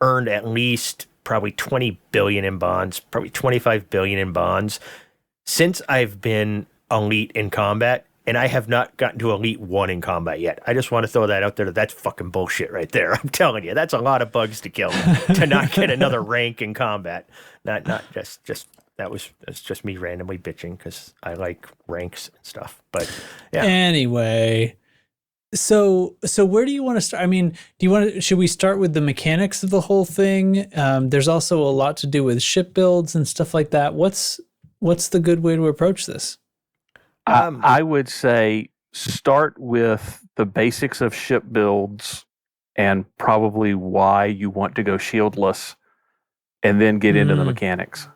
earned at least probably 20 billion in bonds, probably 25 billion in bonds since I've been elite in combat. And I have not gotten to Elite 1 in combat yet. I just want to throw that out there. That's fucking bullshit right there. I'm telling you. That's a lot of bugs to kill to not get another rank in combat. Not just that's just me randomly bitching because I like ranks and stuff. But yeah. Anyway, So where do you want to start? I mean, should we start with the mechanics of the whole thing? There's also a lot to do with ship builds and stuff like that. What's the good way to approach this? I would say start with the basics of ship builds and probably why you want to go shieldless, and then get into the mechanics.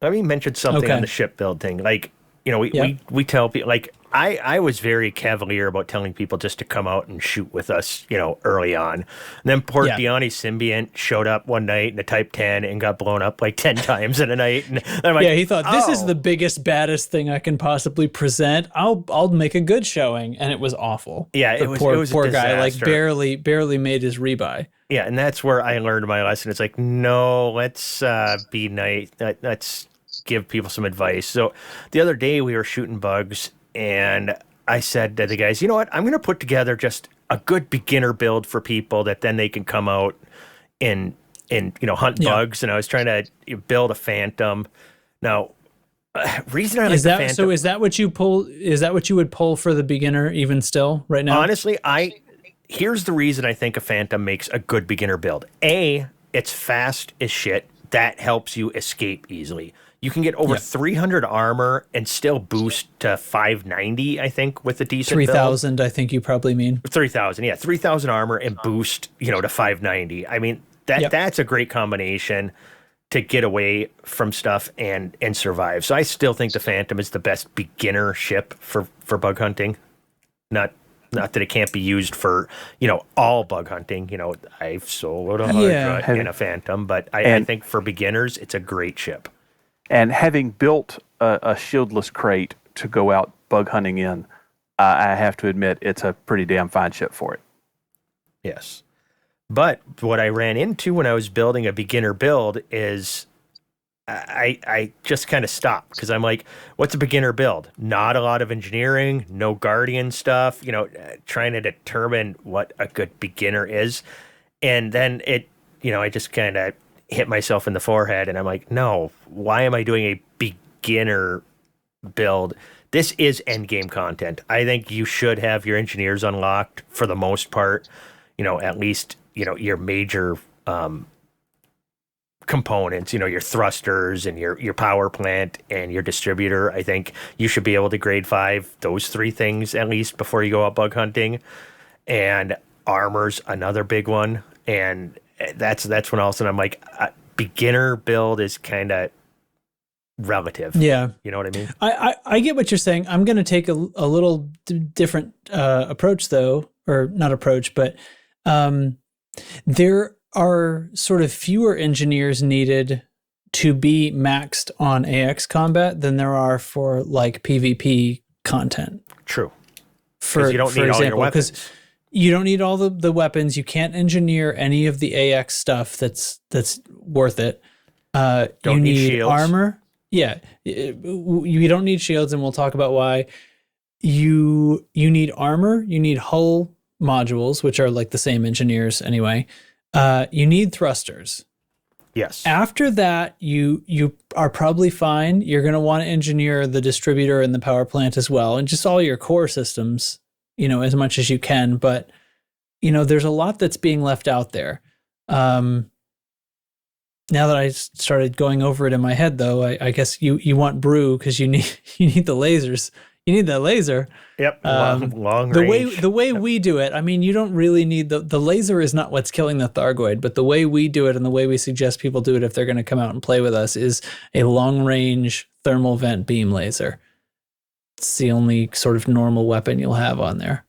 Let me mention something on the ship build thing. Like, we tell people, like, I was very cavalier about telling people just to come out and shoot with us, early on. And then poor Diani Symbiont showed up one night in a Type 10 and got blown up like 10 times in a night. And I'm like, he thought, this is the biggest, baddest thing I can possibly present. I'll make a good showing. And it was awful. Yeah, it was poor a guy, like disaster. barely made his rebuy. Yeah, and that's where I learned my lesson. It's like, no, let's be nice. Let's give people some advice. So the other day we were shooting bugs, and I said to the guys, you know what? I'm going to put together just a good beginner build for people that then they can come out and hunt bugs. And I was trying to build a Phantom. Now, reason I like the Phantom. So is that what you pull? Is that what you would pull for the beginner even still right now? Honestly, here's the reason I think a Phantom makes a good beginner build. A, it's fast as shit. That helps you escape easily. You can get over 300 armor and still boost to 590, I think, with a decent 3,000, I think you probably mean. 3,000, yeah. 3,000 armor and boost, to 590. I mean, that's a great combination to get away from stuff and survive. So I still think the Phantom is the best beginner ship for bug hunting. Not that it can't be used for, all bug hunting. I've soloed a Hydra in a Phantom, but I think for beginners, it's a great ship. And having built a shieldless crate to go out bug hunting in, I have to admit it's a pretty damn fine ship for it. Yes. But what I ran into when I was building a beginner build is I just kind of stopped because I'm like, what's a beginner build? Not a lot of engineering, no Guardian stuff, trying to determine what a good beginner is. And then I just kind of hit myself in the forehead and I'm like, no, why am I doing a beginner build? This is endgame content. I think you should have your engineers unlocked for the most part, at least, your major components, your thrusters and your power plant and your distributor. I think you should be able to grade 5 those 3 things at least before you go out bug hunting. And armor's another big one. And that's when all of a sudden I'm like, beginner build is kind of relative. Yeah. You know what I mean? I get what you're saying. I'm going to take a little different approach though, or not approach, but there are sort of fewer engineers needed to be maxed on AX combat than there are for like PvP content. True. Because you don't need all your weapons. You don't need all the weapons. You can't engineer any of the AX stuff that's worth it. You need shields. Armor. Yeah. You don't need shields, and we'll talk about why. You need armor. You need hull modules, which are like the same engineers anyway. You need thrusters. Yes. After that, you are probably fine. You're going to want to engineer the distributor and the power plant as well, and just all your core systems, as much as you can. But, there's a lot that's being left out there. Now that I started going over it in my head, though, I guess you want brew because you need the lasers. You need that laser. Yep, long range. The way we do it, I mean, you don't really need the laser is not what's killing the Thargoid, but the way we do it and the way we suggest people do it if they're going to come out and play with us is a long range thermal vent beam laser. It's the only sort of normal weapon you'll have on there.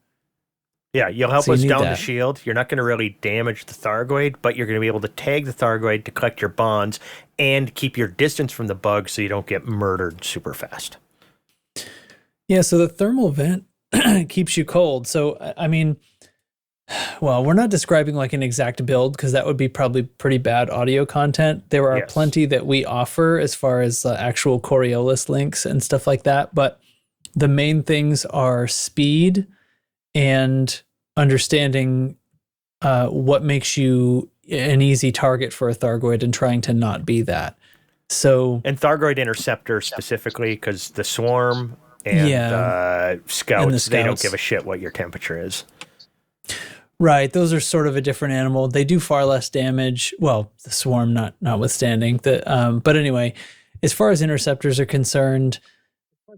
Yeah, you'll help us down the shield. You're not going to really damage the Thargoid, but you're going to be able to tag the Thargoid to collect your bonds and keep your distance from the bug so you don't get murdered super fast. Yeah, so the thermal vent keeps you cold. So, I mean, well, we're not describing like an exact build because that would be probably pretty bad audio content. There are plenty that we offer as far as actual Coriolis links and stuff like that. But the main things are speed and understanding what makes you an easy target for a Thargoid and trying to not be that. So, and Thargoid Interceptor specifically, because the Swarm and scouts, they don't scouts. give a shit what your temperature is. Right. Those are sort of a different animal. They do far less damage. Well, the swarm notwithstanding. But anyway, as far as interceptors are concerned,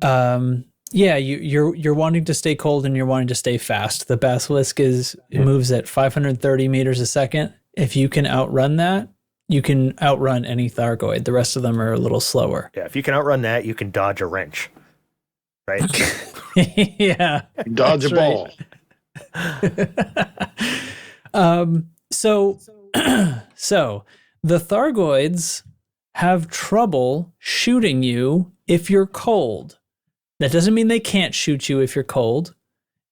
you're wanting to stay cold and you're wanting to stay fast. The basilisk moves at 530 meters a second. If you can outrun that, you can outrun any Thargoid. The rest of them are a little slower. Yeah, if you can outrun that, you can dodge a wrench. Right? Yeah. Dodge a ball. So the Thargoids have trouble shooting you if you're cold. That doesn't mean they can't shoot you if you're cold.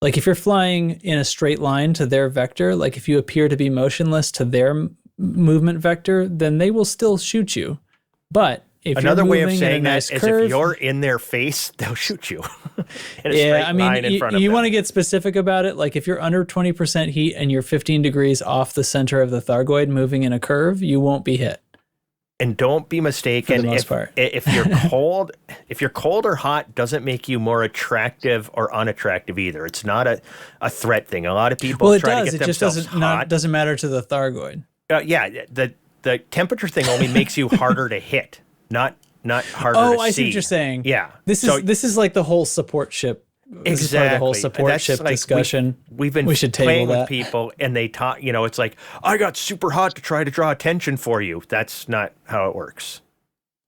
Like if you're flying in a straight line to their vector, like if you appear to be motionless to their movement vector, then they will still shoot you. But if another you're way of moving saying in a that nice is curve, if you're in their face, they'll shoot you. In a yeah, straight I line in mean, front of you them. want to get specific about it. Like if you're under 20% heat and you're 15 degrees off the center of the Thargoid moving in a curve, you won't be hit. And don't be mistaken, For the most part. if you're cold, if you're cold or hot doesn't make you more attractive or unattractive either. It's not a threat thing. A lot of people Well, it try does. to get It just themselves hot. doesn't matter to the Thargoid. The temperature thing only makes you harder to hit, not harder to see. Oh, I see what you're saying. Yeah. This is like the whole support ship. This is part of the whole support That's ship like discussion. We should playing table that. with people and they talk, it's like, I got super hot to try to draw attention for you. That's not how it works.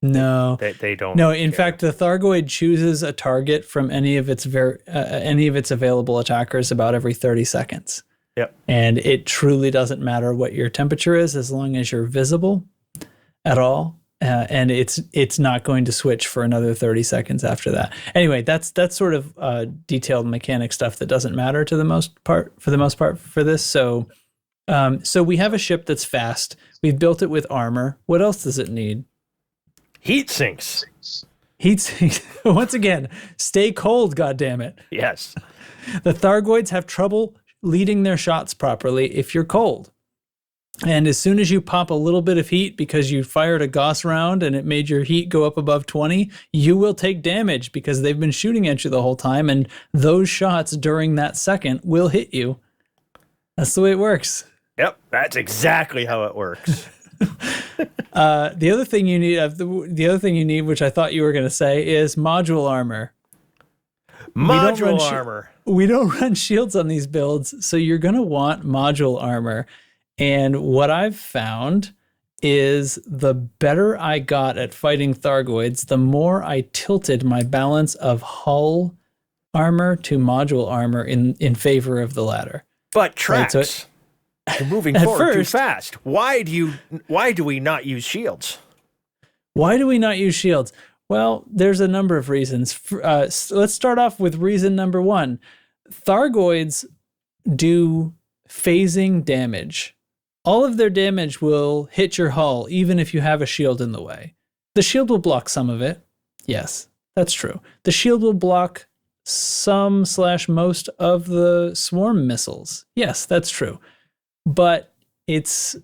No, They don't. No, in fact, the Thargoid chooses a target from any of its available attackers about every 30 seconds. Yep. And it truly doesn't matter what your temperature is as long as you're visible at all. And it's not going to switch for another 30 seconds after that. Anyway, that's sort of detailed mechanic stuff that doesn't matter for the most part for this. So we have a ship that's fast. We've built it with armor. What else does it need? Heat sinks. Once again, stay cold, goddammit. Yes. The Thargoids have trouble leading their shots properly if you're cold. And as soon as you pop a little bit of heat because you fired a Gauss round and it made your heat go up above 20, you will take damage because they've been shooting at you the whole time, and those shots during that second will hit you. That's the way it works. Yep, that's exactly how it works. The other thing you need, which I thought you were going to say, is module armor. Module armor. We don't run shields on these builds, so you're going to want module armor. And what I've found is the better I got at fighting Thargoids, the more I tilted my balance of hull armor to module armor in favor of the latter. But tracks. Right, so you're moving forward too fast. Why do we not use shields? Why do we not use shields? Well, there's a number of reasons. Let's start off with reason number one. Thargoids do phasing damage. All of their damage will hit your hull, even if you have a shield in the way. The shield will block some of it. Yes, that's true. The shield will block some/most of the swarm missiles. Yes, that's true. But it's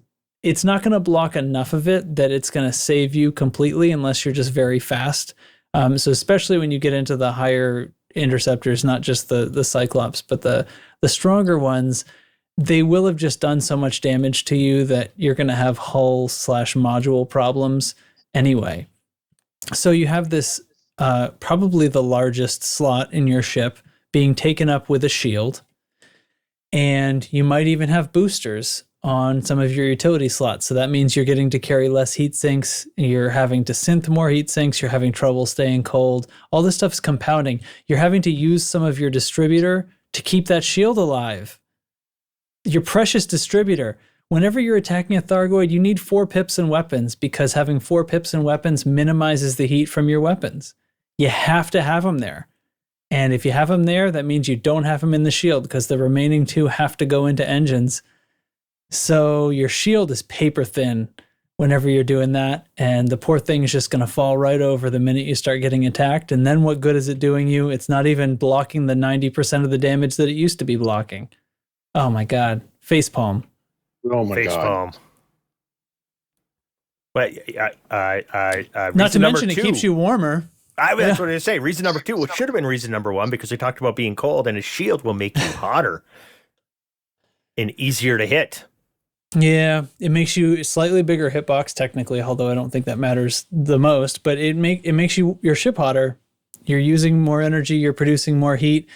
not going to block enough of it that it's going to save you completely unless you're just very fast. So especially when you get into the higher interceptors, not just the Cyclops, but the stronger ones, they will have just done so much damage to you that you're going to have hull/module problems anyway. So you have this probably the largest slot in your ship being taken up with a shield. And you might even have boosters on some of your utility slots. So that means you're getting to carry less heat sinks. You're having to synth more heat sinks. You're having trouble staying cold. All this stuff's compounding. You're having to use some of your distributor to keep that shield alive. Your precious distributor. Whenever you're attacking a Thargoid, you need 4 pips and weapons because having 4 pips and weapons minimizes the heat from your weapons. You have to have them there. And if you have them there, that means you don't have them in the shield because the remaining 2 have to go into engines. So your shield is paper thin whenever you're doing that. And the poor thing is just going to fall right over the minute you start getting attacked. And then what good is it doing you? It's not even blocking the 90% of the damage that it used to be blocking. Oh my God. Facepalm. Oh my God. Facepalm. But Not to mention it keeps you warmer. That's what I say. Reason number 2, which should have been reason number 1, because we talked about being cold, and a shield will make you hotter and easier to hit. Yeah, it makes you a slightly bigger hitbox technically, although I don't think that matters the most. But it makes your ship hotter. You're using more energy. You're producing more heat.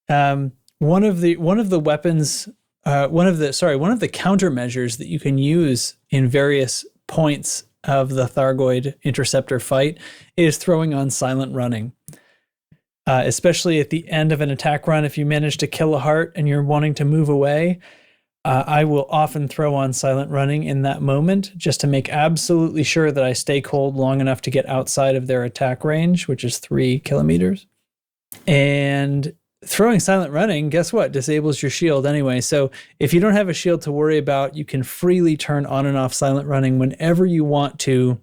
One of the weapons, one of the countermeasures that you can use in various points of the Thargoid interceptor fight is throwing on silent running. Especially at the end of an attack run, if you manage to kill a heart and you're wanting to move away, I will often throw on silent running in that moment just to make absolutely sure that I stay cold long enough to get outside of their attack range, which is 3 kilometers. And throwing silent running, guess what? Disables your shield anyway. So if you don't have a shield to worry about, you can freely turn on and off silent running whenever you want to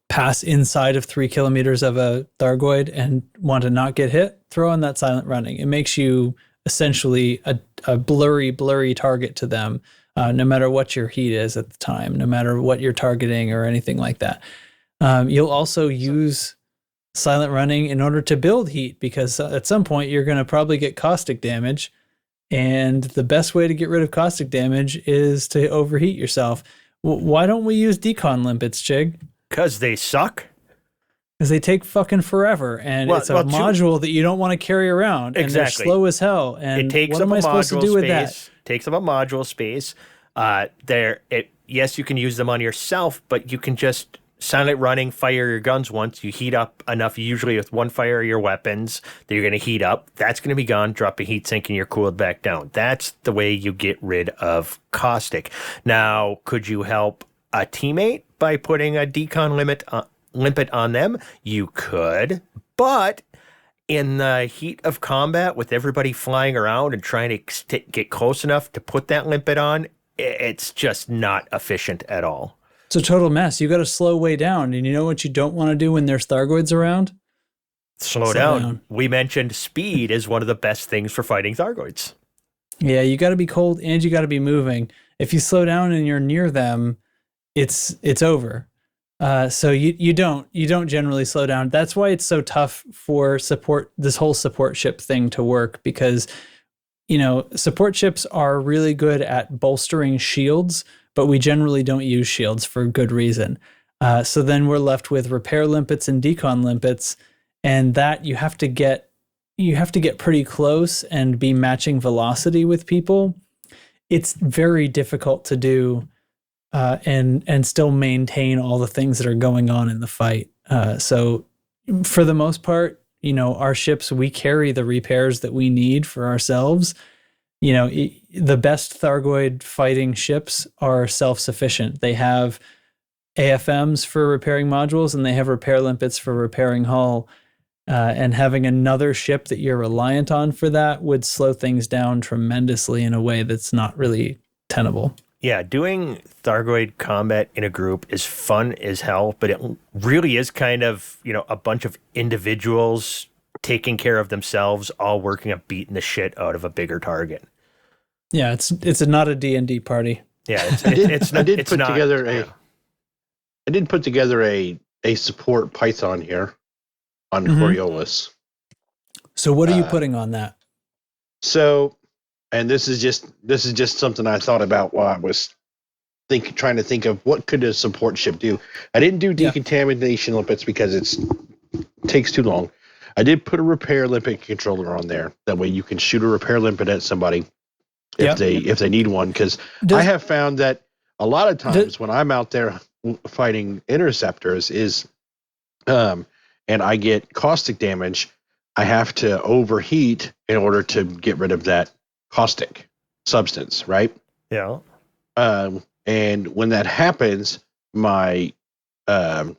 pass inside of 3 kilometers of a Thargoid and want to not get hit. Throw on that silent running. It makes you essentially a blurry target to them, no matter what your heat is at the time, no matter what you're targeting or anything like that. You'll also use silent running in order to build heat, because at some point you're going to probably get caustic damage, and the best way to get rid of caustic damage is to overheat yourself. Why don't we use decon limpets, Chig? Because they suck? Because they take fucking forever, and it's a module that you don't want to carry around, and they're slow as hell. And it takes what am I supposed to do with that? Takes up a module space. Yes, you can use them on yourself, but you can just silent running, fire your guns once. You heat up enough, usually with one fire of your weapons, that you're going to heat up. That's going to be gone. Drop a heat sink, and you're cooled back down. That's the way you get rid of caustic. Now, could you help a teammate by putting a decon limpet on them? You could, but in the heat of combat with everybody flying around and trying to get close enough to put that limpet on, it's just not efficient at all. It's a total mess. You got to slow way down, and you know what you don't want to do when there's Thargoids around? Slow down. We mentioned speed is one of the best things for fighting Thargoids. Yeah, you got to be cold and you got to be moving. If you slow down and you're near them, it's over. So you don't generally slow down. That's why it's so tough for this whole support ship thing to work, because support ships are really good at bolstering shields, but we generally don't use shields for good reason. So then we're left with repair limpets and decon limpets, and that you have to get pretty close and be matching velocity with people. It's very difficult to do. And still maintain all the things that are going on in the fight. So for the most part, our ships, we carry the repairs that we need for ourselves. The best Thargoid fighting ships are self-sufficient. They have AFMs for repairing modules, and they have repair limpets for repairing hull. And having another ship that you're reliant on for that would slow things down tremendously in a way that's not really tenable. Yeah, doing Thargoid combat in a group is fun as hell, but it really is kind of, a bunch of individuals taking care of themselves, all working at beating the shit out of a bigger target. Yeah, it's not a D&D party. Yeah, I did put together a support Python here on Coriolis. So what are you putting on that? So, and this is just something I thought about while I was trying to think of what could a support ship do. I didn't do decontamination limpets because it takes too long. I did put a repair limpet controller on there. That way you can shoot a repair limpet at somebody if they need one. Because I have found that a lot of times when I'm out there fighting interceptors and I get caustic damage, I have to overheat in order to get rid of that caustic substance, right? Yeah. And when that happens, my cargo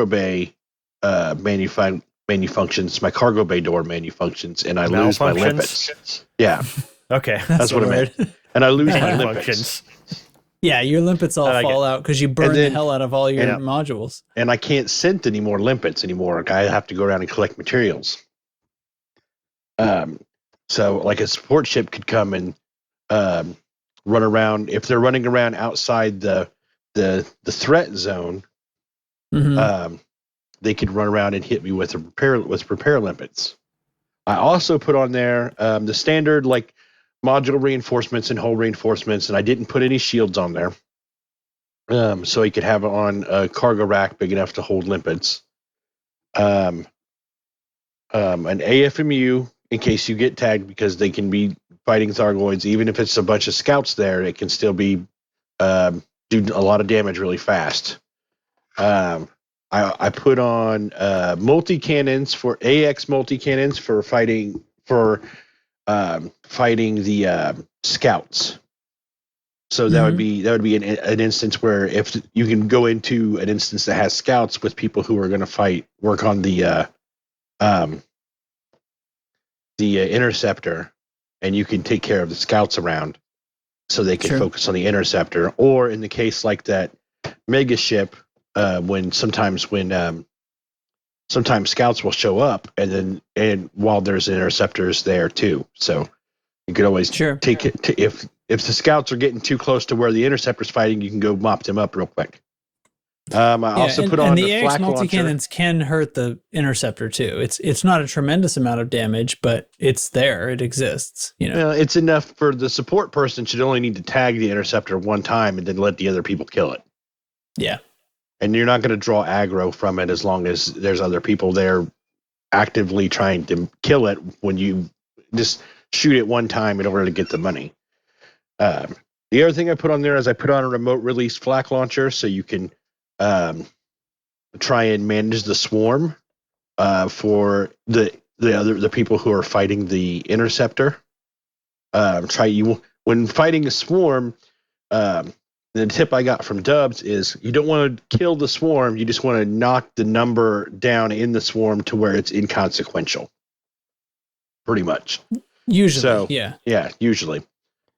bay functions, my cargo bay door functions, and I lose my limpets. Yeah. Okay. That's what I meant. And I lose my limpets. Yeah, your limpets all fall out because you burn the hell out of all your modules. And I can't scent any more limpets anymore. I have to go around and collect materials. So like a support ship could come and run around. If they're running around outside the threat zone, they could run around and hit me with repair limpets. I also put on there the standard like module reinforcements and hull reinforcements, and I didn't put any shields on there. So he could have it on a cargo rack big enough to hold limpets. An AFMU in case you get tagged, because they can be fighting Thargoids. Even if it's a bunch of scouts there, it can still be do a lot of damage really fast. I put on multi-cannons for AX multi-cannons for fighting the scouts. So that would be an instance where if you can go into an instance that has scouts with people who are going to work on the interceptor, and you can take care of the scouts around, so they can focus on the interceptor. Or in the case like that mega ship, when sometimes scouts will show up, and while there's interceptors there too, so you could always take it if the scouts are getting too close to where the interceptor's fighting, you can go mop them up real quick. I also put on the the flak multi-cannons can hurt the interceptor too. It's not a tremendous amount of damage, but it's there. It exists. It's enough for the support person should only need to tag the interceptor one time and then let the other people kill it. Yeah. And you're not going to draw aggro from it as long as there's other people there actively trying to kill it when you just shoot it one time in order to get the money. The other thing I put on there is I put on a remote release flak launcher, so you can try and manage the swarm for the people who are fighting the interceptor. When fighting a swarm, the tip I got from Dubs is you don't want to kill the swarm, you just want to knock the number down in the swarm to where it's inconsequential. Pretty much. Usually, yeah, usually.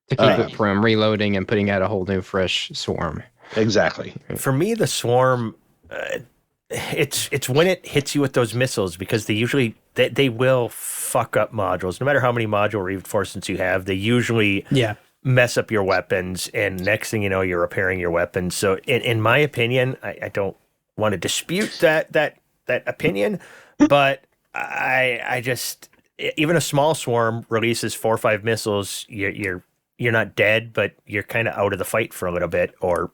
To keep it from reloading and putting out a whole new fresh swarm. Exactly. For me, the swarm, it's when it hits you with those missiles, because they will fuck up modules. No matter how many module reinforcements you have, they usually mess up your weapons, and next thing you know, you're repairing your weapons. So in my opinion, I don't want to dispute that opinion, but I just, even a small swarm releases 4 or 5 missiles, you're not dead, but you're kind of out of the fight for a little bit, or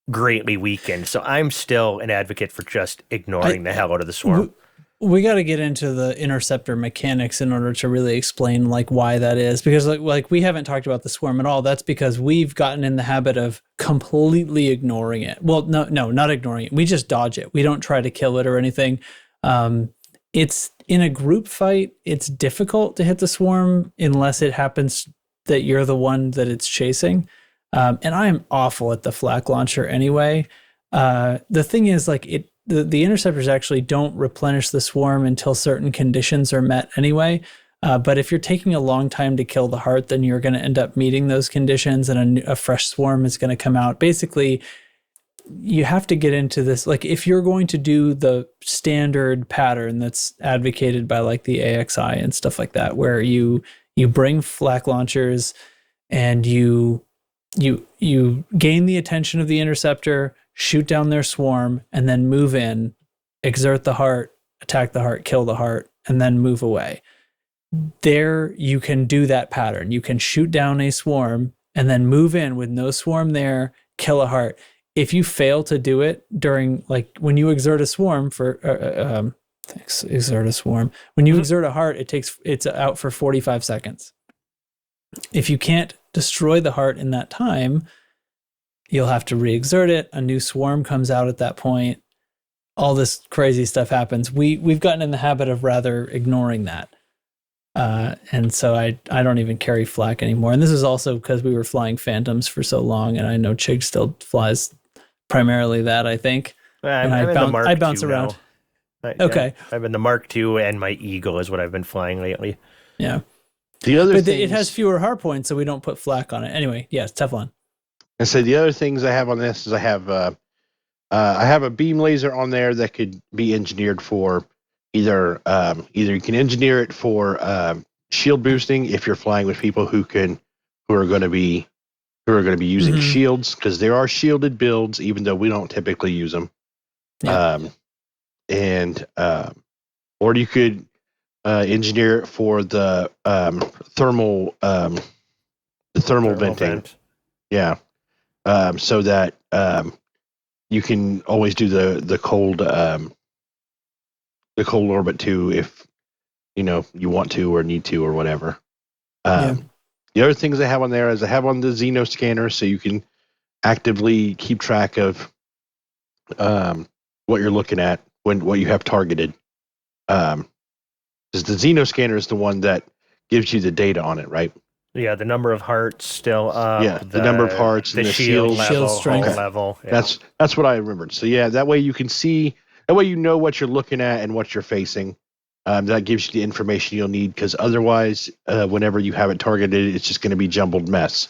greatly weakened. So I'm still an advocate for just ignoring the hell out of the swarm. We got to get into the interceptor mechanics in order to really explain like why that is, because like we haven't talked about the swarm at all. That's because we've gotten in the habit of completely ignoring it. Well, no, not ignoring it. We just dodge it. We don't try to kill it or anything. It's in a group fight, it's difficult to hit the swarm unless it happens that you're the one that it's chasing. And I am awful at the flak launcher anyway. The thing is, like, the interceptors actually don't replenish the swarm until certain conditions are met anyway. But if you're taking a long time to kill the heart, then you're going to end up meeting those conditions, and a fresh swarm is going to come out. Basically, you have to get into this. Like, if you're going to do the standard pattern that's advocated by like the AXI and stuff like that, where you bring flak launchers and you gain the attention of the interceptor, shoot down their swarm, and then move in, exert the heart, attack the heart, kill the heart, and then move away. There you can do that pattern. You can shoot down a swarm and then move in with no swarm there, kill a heart. If you fail to do it during, like, when you exert a swarm when you exert a heart, it's out for 45 seconds. If you can't destroy the heart in that time, you'll have to re-exert it. A new swarm comes out at that point. All this crazy stuff happens. We've gotten in the habit of rather ignoring that. And so I don't even carry flak anymore. And this is also because we were flying Phantoms for so long, and I know Chig still flies primarily that, I think. And I bounce around. Okay. I've been the Mark II, and my Eagle is what I've been flying lately. Yeah. It has fewer hard points, so we don't put flak on it. Anyway, yes, Teflon. And so the other things I have on this is I have a beam laser on there that could be engineered for either you can engineer it for shield boosting if you're flying with people who are going to be using shields, because there are shielded builds even though we don't typically use them. Yeah. and or you could engineer it for the thermal venting. Vent. Yeah, so that you can always do the cold orbit too if you want to or need to or whatever. The other things I have on there is I have on the Xeno scanner, so you can actively keep track of what you're looking at what you have targeted. Because the Xeno scanner is the one that gives you the data on it, right? Yeah, the number of hearts still up. Yeah, the number of hearts the and the shield level, shield strength hull level. Yeah. That's what I remembered. So yeah, that way you can see. That way you know what you're looking at and what you're facing. That gives you the information you'll need, because otherwise, whenever you have it targeted, it's just going to be jumbled mess,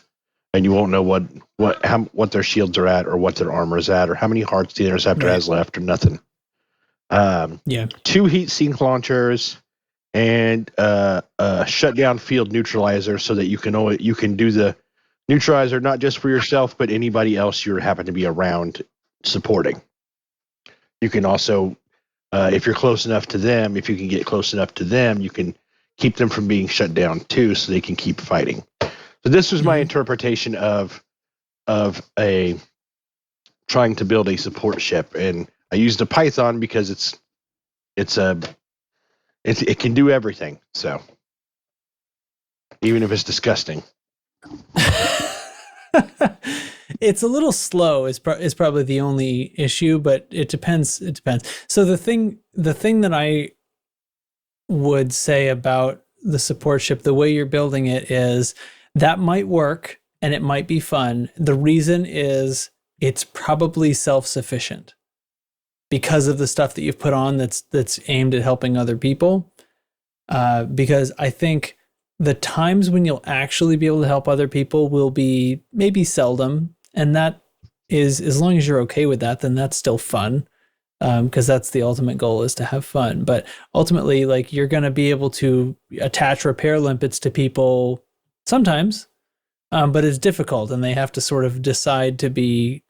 and you won't know what their shields are at, or what their armor is at, or how many hearts the interceptor has left, or nothing. 2 Heatsink launchers and a shutdown field neutralizer, so that you can do the neutralizer not just for yourself, but anybody else you happen to be around supporting. You can also, if you're close enough to them, if you can get close enough to them, you can keep them from being shut down too, so they can keep fighting. So this was my interpretation of a trying to build a support ship, and I used a Python because it can do everything. So even if it's disgusting. It's a little slow is probably the only issue, but it depends. So the thing that I would say about the support ship, the way you're building it, is that might work and it might be fun. The reason is it's probably self-sufficient because of the stuff that you've put on that's aimed at helping other people. Because I think the times when you'll actually be able to help other people will be maybe seldom. And that is, as long as you're okay with that, then that's still fun. Because that's the ultimate goal, is to have fun. But ultimately, like, you're going to be able to attach repair limpets to people sometimes, but it's difficult, and they have to sort of decide to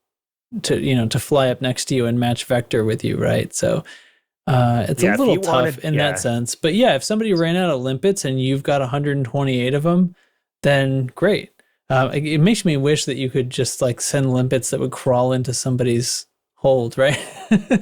fly up next to you and match vector with you, right? So it's a little tough in that sense. But yeah, if somebody ran out of limpets and you've got 128 of them, then great. It makes me wish that you could just like send limpets that would crawl into somebody's hold, right?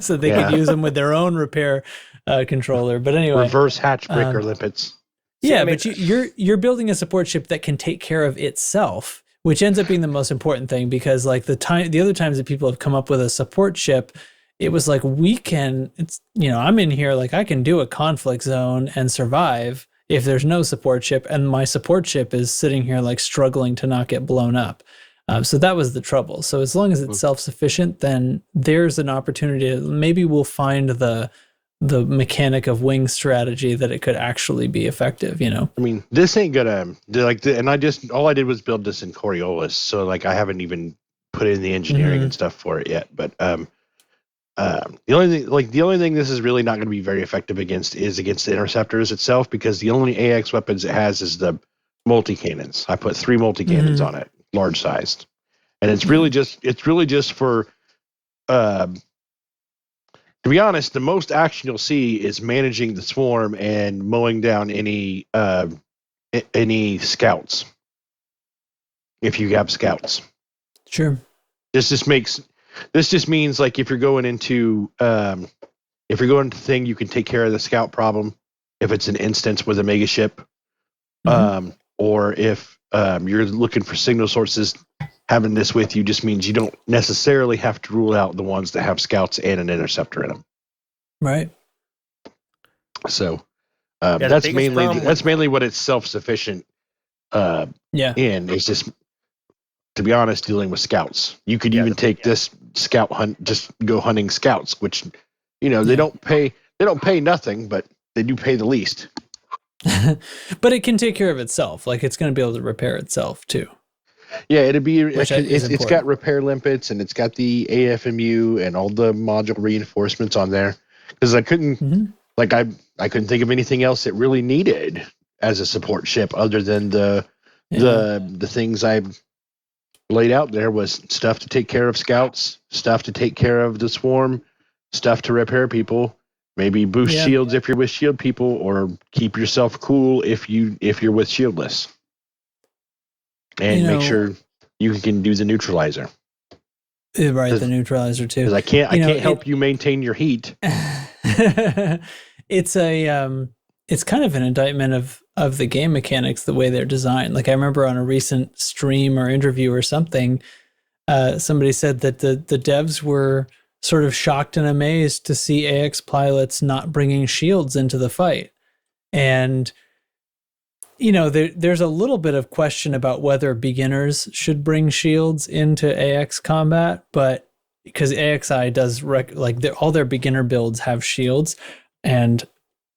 So they could use them with their own repair controller. But anyway, reverse hatch breaker limpets. Yeah, but you're building a support ship that can take care of itself, which ends up being the most important thing, because like the other times that people have come up with a support ship, it was like, I'm in here, like I can do a conflict zone and survive if there's no support ship, and my support ship is sitting here like struggling to not get blown up. So that was the trouble. So as long as it's self-sufficient, then there's an opportunity. Maybe we'll find the mechanic of wing strategy that it could actually be effective, I mean, this ain't gonna all I did was build this in Coriolis, so like I haven't even put in the engineering and stuff for it yet. But the only thing this is really not going to be very effective against is against the interceptors itself, because the only AX weapons it has is the multi cannons. I put 3 multi cannons on it, large sized, and it's really just for. To be honest, the most action you'll see is managing the swarm and mowing down any scouts. If you have scouts, sure. This just means like if you're going into thing, you can take care of the scout problem if it's an instance with a mega ship, or if you're looking for signal sources. Having this with you just means you don't necessarily have to rule out the ones that have scouts and an interceptor in them. Right. So that's mainly what it's self-sufficient in. It's just, to be honest, dealing with scouts. You could even take this scout hunt, just go hunting scouts, which they don't pay nothing, but they do pay the least. But it can take care of itself. Like, it's going to be able to repair itself too. Yeah, it's got repair limpets, and it's got the AFMU and all the module reinforcements on there. Because I couldn't I couldn't think of anything else it really needed as a support ship other than the things I laid out there. Was stuff to take care of scouts, stuff to take care of the swarm, stuff to repair people, Maybe boost Yeah. shields if you're with shield people, or keep yourself cool if you're with shieldless. And make sure you can do the neutralizer. Right, the neutralizer too. Because I can't help you maintain your heat. It's it's kind of an indictment of the game mechanics, the way they're designed. Like I remember on a recent stream or interview or something, somebody said that the devs were sort of shocked and amazed to see AX pilots not bringing shields into the fight. And there's a little bit of question about whether beginners should bring shields into AX combat, but because AXI does all their beginner builds have shields, and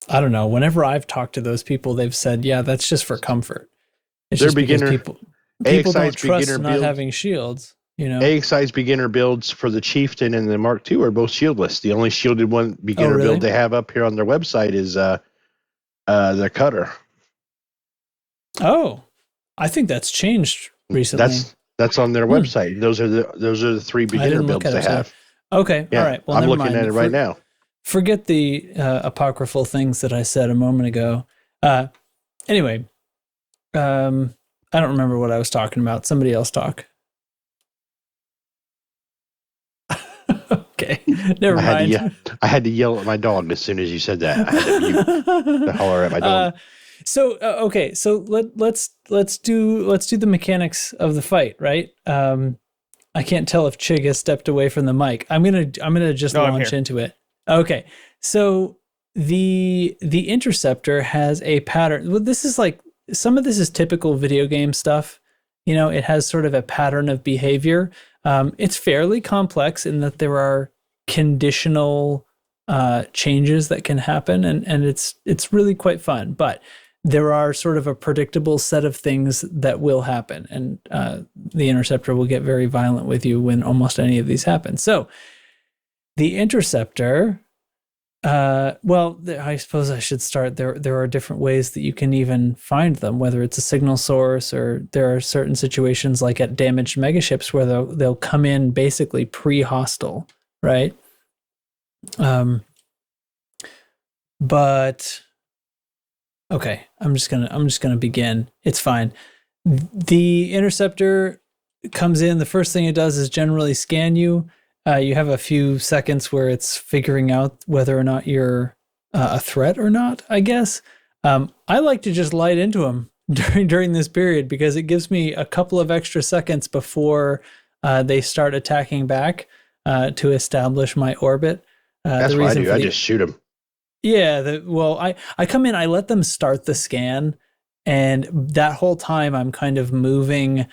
I don't know, whenever I've talked to those people, they've said, yeah, that's just for comfort. It's Their just beginner people AXI's don't trust beginner not builds, having shields. AXI's beginner builds for the Chieftain and the Mark II are both shieldless. The only shielded one beginner really? build they have up here on their website is the Cutter. Oh, I think that's changed recently. That's on their website. Those are the three beginner builds they have. Okay, Yeah, all right. Well, I'm never looking mind. at it right now. Forget the apocryphal things that I said a moment ago. Anyway, I don't remember what I was talking about. Somebody else talk. Okay, never mind. I had to yell at my dog as soon as you said that. I had to mute to holler at my dog. So let's do the mechanics of the fight, right? I can't tell if Chig has stepped away from the mic. I'm gonna just launch into it. Okay, so the interceptor has a pattern. Well, this is like some of this is typical video game stuff. It has sort of a pattern of behavior. It's fairly complex in that there are conditional changes that can happen, and it's really quite fun. But there are sort of a predictable set of things that will happen, and the interceptor will get very violent with you when almost any of these happen. So the interceptor, I suppose I should start. There are different ways that you can even find them, whether it's a signal source or there are certain situations like at damaged megaships where they'll come in basically pre-hostile, right? But okay, I'm just gonna begin. It's fine. The interceptor comes in. The first thing it does is generally scan you. You have a few seconds where it's figuring out whether or not you're a threat or not, I guess. I like to just light into them during this period because it gives me a couple of extra seconds before they start attacking back to establish my orbit. That's what I do. I just shoot them. Yeah. I come in, I let them start the scan, and that whole time I'm kind of moving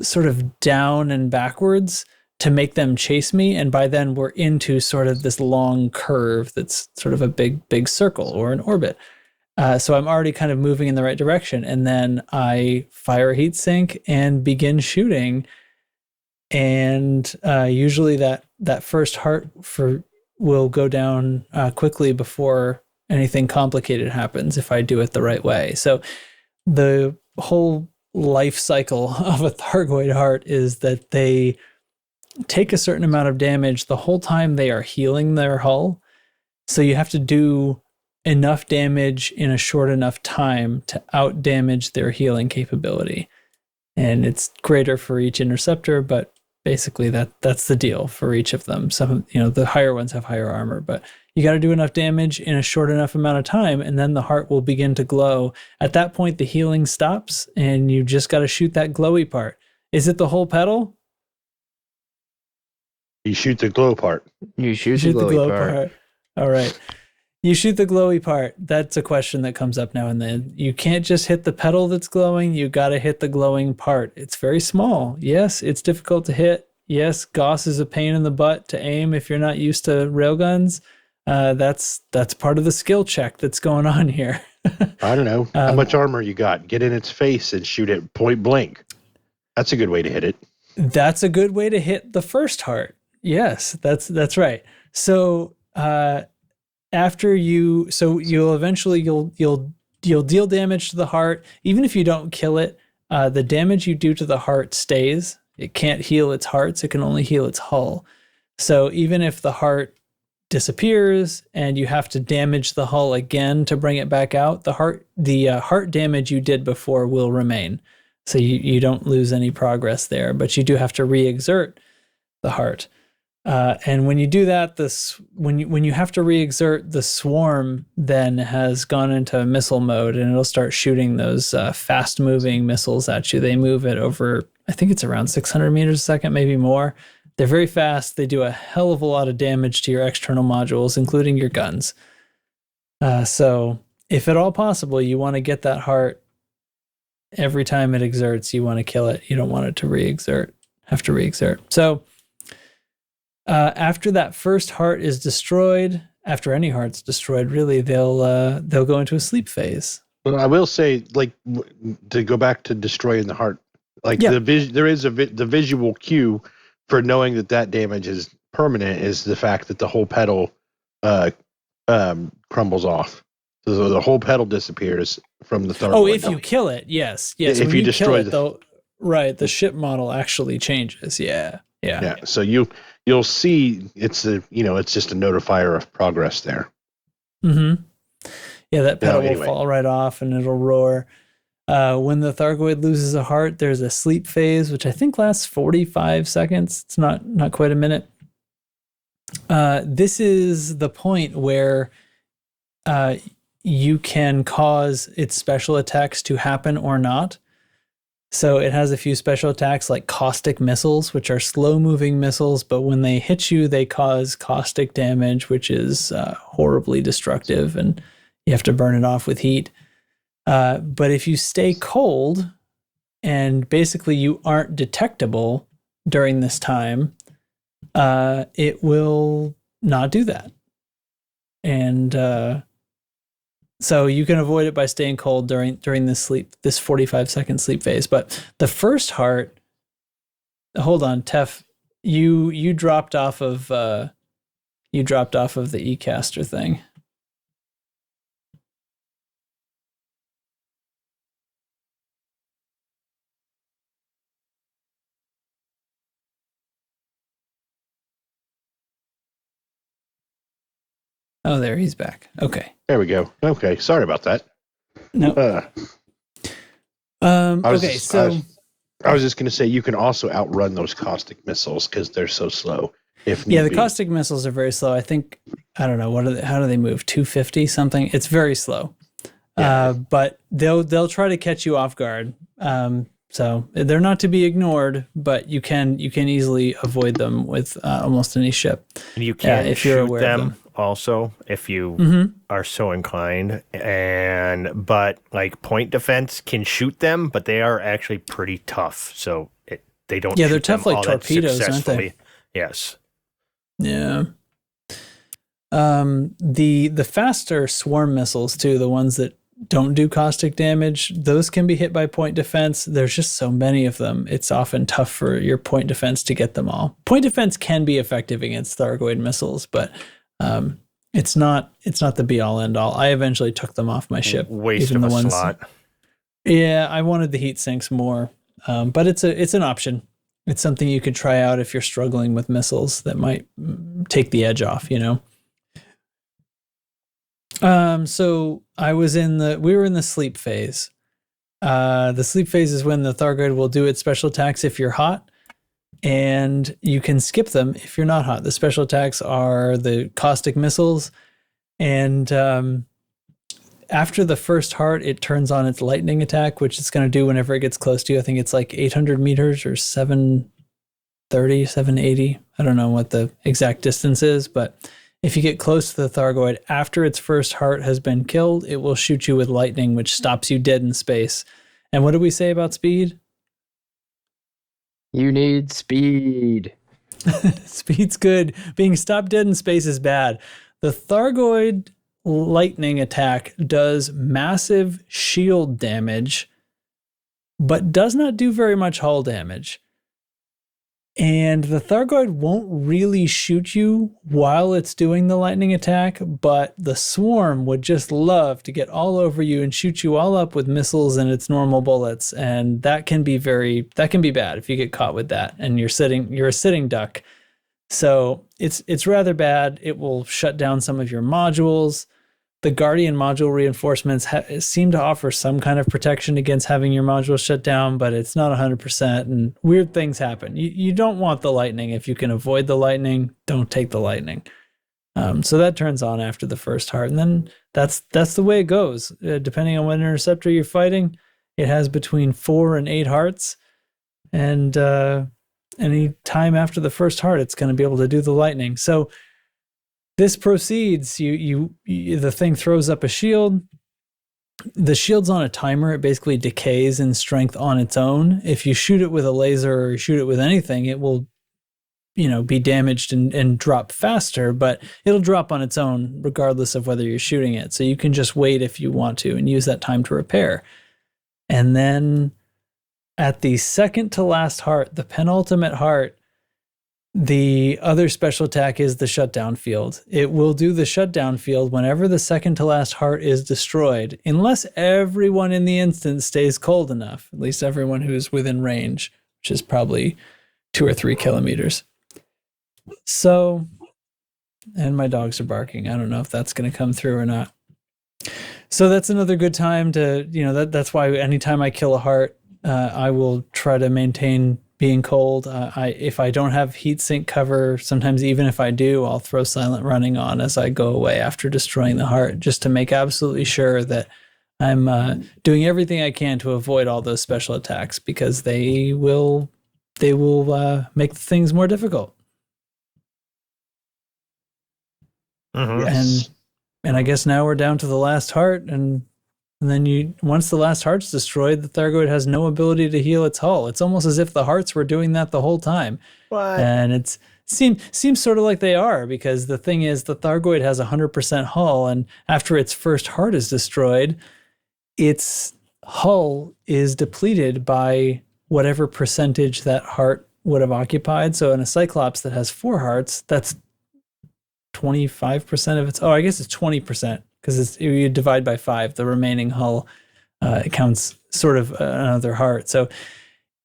sort of down and backwards to make them chase me. And by then we're into sort of this long curve that's sort of a big circle or an orbit. So I'm already kind of moving in the right direction. And then I fire a Heatsink and begin shooting. And usually that first heart will go down quickly before anything complicated happens if I do it the right way. So the whole life cycle of a Thargoid heart is that they take a certain amount of damage the whole time they are healing their hull. So you have to do enough damage in a short enough time to out damage their healing capability. And it's greater for each interceptor, but basically that's the deal for each of them. Some, the higher ones have higher armor, but you got to do enough damage in a short enough amount of time, and then the heart will begin to glow. At that point, the healing stops, and you just got to shoot that glowy part. Is it the whole pedal? You shoot the glow part. You shoot the glowy part. All right. You shoot the glowy part. That's a question that comes up now and then. You can't just hit the pedal that's glowing. You got to hit the glowing part. It's very small. Yes, it's difficult to hit. Yes, Gauss is a pain in the butt to aim if you're not used to railguns. That's part of the skill check that's going on here. I don't know. How much armor you got? Get in its face and shoot it point blank. That's a good way to hit it. That's a good way to hit the first heart. Yes, that's right. So after you'll eventually deal damage to the heart. Even if you don't kill it, the damage you do to the heart stays. It can't heal its hearts. It can only heal its hull. So even if the heart disappears and you have to damage the hull again to bring it back out, the heart damage you did before will remain. So you don't lose any progress there, but you do have to re-exert the heart. And when you do that, when you have to re-exert, the swarm then has gone into missile mode, and it'll start shooting those fast-moving missiles at you. They move at over, I think it's around 600 meters a second, maybe more. They're very fast. They do a hell of a lot of damage to your external modules, including your guns. So if at all possible, you want to get that heart every time it exerts. You want to kill it. You don't want it to have to re-exert. So after that first heart is destroyed, after any heart's destroyed, really, they'll go into a sleep phase. Well, I will say, like, to go back to destroying the heart, like there is the visual cue for knowing that damage is permanent is the fact that the whole pedal crumbles off. So the whole pedal disappears from the Thargoid. Oh, if you kill it, yes. If when you destroy the ship model actually changes. Yeah. So you'll see it's just a notifier of progress there. Mm-hmm. Yeah, that pedal will fall right off and it'll roar. When the Thargoid loses a heart, there's a sleep phase, which I think lasts 45 seconds. It's not quite a minute. This is the point where you can cause its special attacks to happen or not. So it has a few special attacks like caustic missiles, which are slow-moving missiles, but when they hit you, they cause caustic damage, which is horribly destructive, and you have to burn it off with heat. But if you stay cold and basically you aren't detectable during this time, it will not do that. And so you can avoid it by staying cold during this 45-second sleep phase. But the first heart, hold on, Tef, you dropped off of the eCaster thing. Oh, there, he's back. Okay. There we go. Okay, sorry about that. No. I was just going to say you can also outrun those caustic missiles because they're so slow. The caustic missiles are very slow. I think, I don't know, how do they move? 250 something? It's very slow. Yeah. But they'll try to catch you off guard. So they're not to be ignored, but you can easily avoid them with almost any ship. And you can if shoot you're them also if you are so inclined. But like point defense can shoot them, but they are actually pretty tough. So they don't. Yeah, they're tough like torpedoes, aren't they? Yes. Yeah. The faster swarm missiles too, the ones that don't do caustic damage, those can be hit by point defense. There's just so many of them. It's often tough for your point defense to get them all. Point defense can be effective against Thargoid missiles, but it's not the be all end all. I eventually took them off my ship. Waste of a slot. Yeah, I wanted the heat sinks more, but it's an option. It's something you could try out if you're struggling with missiles that might take the edge off, So we were in the sleep phase. The sleep phase is when the Thargoid will do its special attacks if you're hot, and you can skip them if you're not hot. The special attacks are the caustic missiles, and after the first heart, it turns on its lightning attack, which it's going to do whenever it gets close to you. I think it's like 800 meters or 730, 780. I don't know what the exact distance is, but if you get close to the Thargoid after its first heart has been killed, it will shoot you with lightning, which stops you dead in space. And what did we say about speed? You need speed. Speed's good. Being stopped dead in space is bad. The Thargoid lightning attack does massive shield damage, but does not do very much hull damage. And the Thargoid won't really shoot you while it's doing the lightning attack, but the swarm would just love to get all over you and shoot you all up with missiles and its normal bullets. And that can be bad if you get caught with that and you're a sitting duck. So it's rather bad. It will shut down some of your modules. The Guardian module reinforcements seem to offer some kind of protection against having your module shut down, but it's not 100%, and weird things happen. You don't want the lightning. If you can avoid the lightning, don't take the lightning. So that turns on after the first heart, and then that's the way it goes. Depending on what interceptor you're fighting, it has between 4 and 8 hearts, and any time after the first heart, it's going to be able to do the lightning. So this proceeds. The thing throws up a shield. The shield's on a timer. It basically decays in strength on its own. If you shoot it with a laser or shoot it with anything, it will, be damaged and drop faster, but it'll drop on its own regardless of whether you're shooting it. So you can just wait if you want to and use that time to repair. And then at the second to last heart, the penultimate heart, the other special attack is the shutdown field. It will do the shutdown field whenever the second to last heart is destroyed, unless everyone in the instance stays cold enough, at least everyone who's within range, which is probably 2 or 3 kilometers. So, and my dogs are barking. I don't know if that's going to come through or not. So that's another good time to, that's why anytime I kill a heart, I will try to maintain being cold. If I don't have heatsink cover, sometimes even if I do, I'll throw silent running on as I go away after destroying the heart, just to make absolutely sure that I'm doing everything I can to avoid all those special attacks, because they will make things more difficult. Mm-hmm. And I guess now we're down to the last heart, and then once the last heart's destroyed, the Thargoid has no ability to heal its hull. It's almost as if the hearts were doing that the whole time. What? And it seems sort of like they are, because the thing is, the Thargoid has 100% hull, and after its first heart is destroyed, its hull is depleted by whatever percentage that heart would have occupied. So in a Cyclops that has 4 hearts, that's 25% of its. Oh, I guess it's 20%. Because you divide by 5, the remaining hull, it counts sort of another heart. So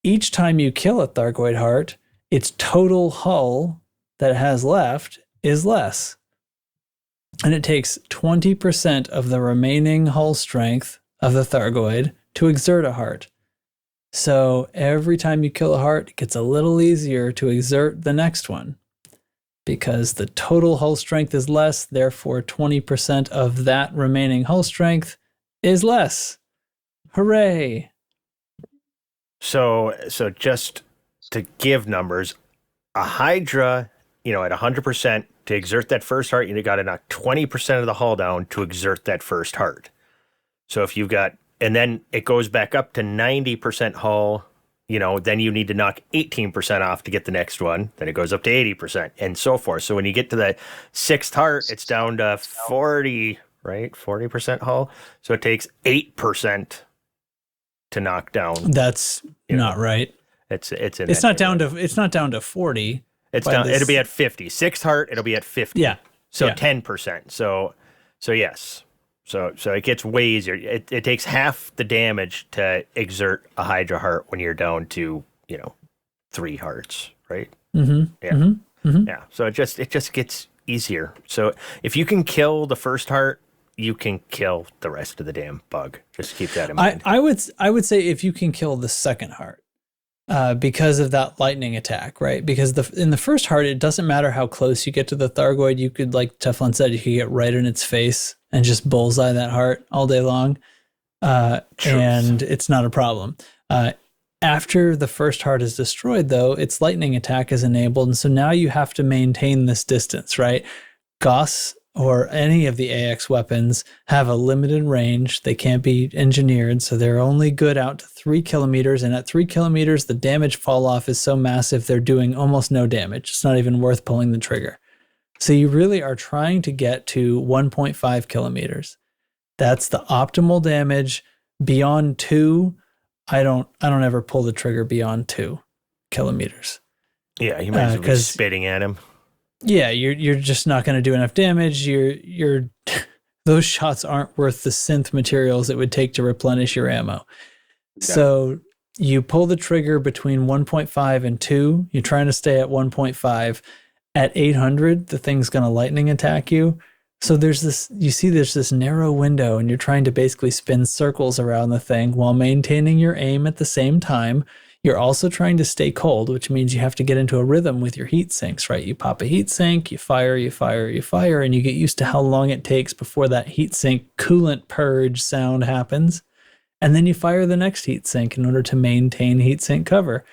each time you kill a Thargoid heart, its total hull that it has left is less. And it takes 20% of the remaining hull strength of the Thargoid to exert a heart. So every time you kill a heart, it gets a little easier to exert the next one, because the total hull strength is less, therefore 20% of that remaining hull strength is less. Hooray! So just to give numbers, a Hydra, at 100%, to exert that first heart, you got to knock 20% of the hull down to exert that first heart. So if you've got, and then it goes back up to 90% hull, then you need to knock 18% off to get the next one. Then it goes up to 80% and so forth. So when you get to the 6th heart, it's down to 40, right? 40% hull. So it takes 8% to knock down. That's not right. It's not down to 40. It's down. It'll be at 50. 6th heart, it'll be at 50. Yeah. So 10%. So yes. So it gets way easier. It takes half the damage to exert a Hydra heart when you're down to 3 hearts, right? Mm-hmm. Yeah. Mm-hmm. Mm-hmm. Yeah. So it just gets easier. So if you can kill the first heart, you can kill the rest of the damn bug. Just keep that in mind. I would say if you can kill the second heart, because of that lightning attack, right? Because in the first heart, it doesn't matter how close you get to the Thargoid. You could, like Teflon said, you could get right in its face and just bullseye that heart all day long, and it's not a problem. After the first heart is destroyed, though, its lightning attack is enabled, and so now you have to maintain this distance, right? Gauss or any of the AX weapons have a limited range. They can't be engineered, so they're only good out to 3 kilometers, and at 3 kilometers, the damage fall off is so massive they're doing almost no damage. It's not even worth pulling the trigger. So you really are trying to get to 1.5 kilometers. That's the optimal damage. Beyond 2, I don't ever pull the trigger beyond 2 kilometers. Yeah, you might as well be spitting at him. Yeah, you're just not going to do enough damage. Those shots aren't worth the synth materials it would take to replenish your ammo. Yeah. So you pull the trigger between 1.5 and 2. You're trying to stay at 1.5. at 800, the thing's going to lightning attack you. So there's this narrow window, and you're trying to basically spin circles around the thing while maintaining your aim at the same time. You're also trying to stay cold, which means you have to get into a rhythm with your heat sinks, right? You pop a heat sink, you fire, and you get used to how long it takes before that heat sink coolant purge sound happens. And then you fire the next heat sink in order to maintain heat sink cover.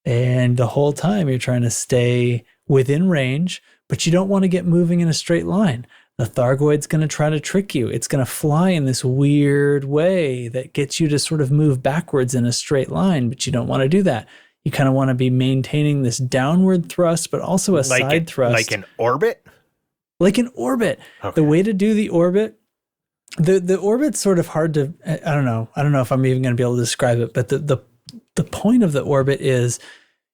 And the whole time you're trying to stay within range, but you don't want to get moving in a straight line. The Thargoid's going to try to trick you. It's going to fly in this weird way that gets you to sort of move backwards in a straight line, but you don't want to do that. You kind of want to be maintaining this downward thrust, but also a side thrust. Like an orbit? Like an orbit. Okay. The way to do the orbit, the orbit's sort of hard to, I don't know if I'm even going to be able to describe it, but the point of the orbit is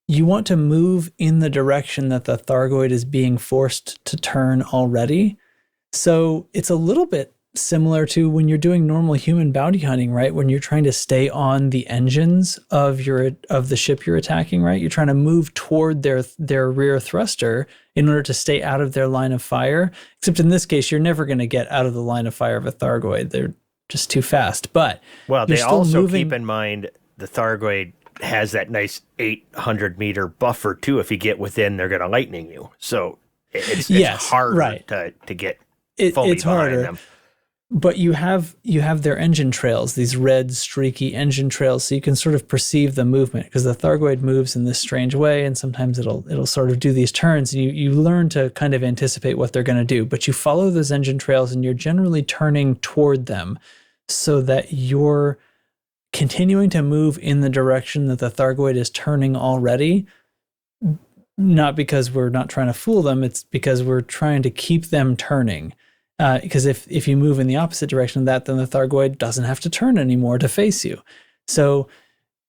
you want to move in the direction that the Thargoid is being forced to turn already. So it's a little bit similar to when you're doing normal human bounty hunting, right? When you're trying to stay on the engines of the ship you're attacking, right? You're trying to move toward their rear thruster in order to stay out of their line of fire. Except in this case, you're never going to get out of the line of fire of a Thargoid. They're just too fast. But they also keep in mind the Thargoid has that nice 800-meter buffer too. If you get within, they're going to lightning you. So it's harder to get. It's harder, them. But you have their engine trails, these red streaky engine trails, so you can sort of perceive the movement because the Thargoid moves in this strange way, and sometimes it'll sort of do these turns, and you learn to kind of anticipate what they're going to do. But you follow those engine trails, and you're generally turning toward them, so that you're continuing to move in the direction that the Thargoid is turning already. Not because we're not trying to fool them, it's because we're trying to keep them turning. Because if you move in the opposite direction of that, then the Thargoid doesn't have to turn anymore to face you. So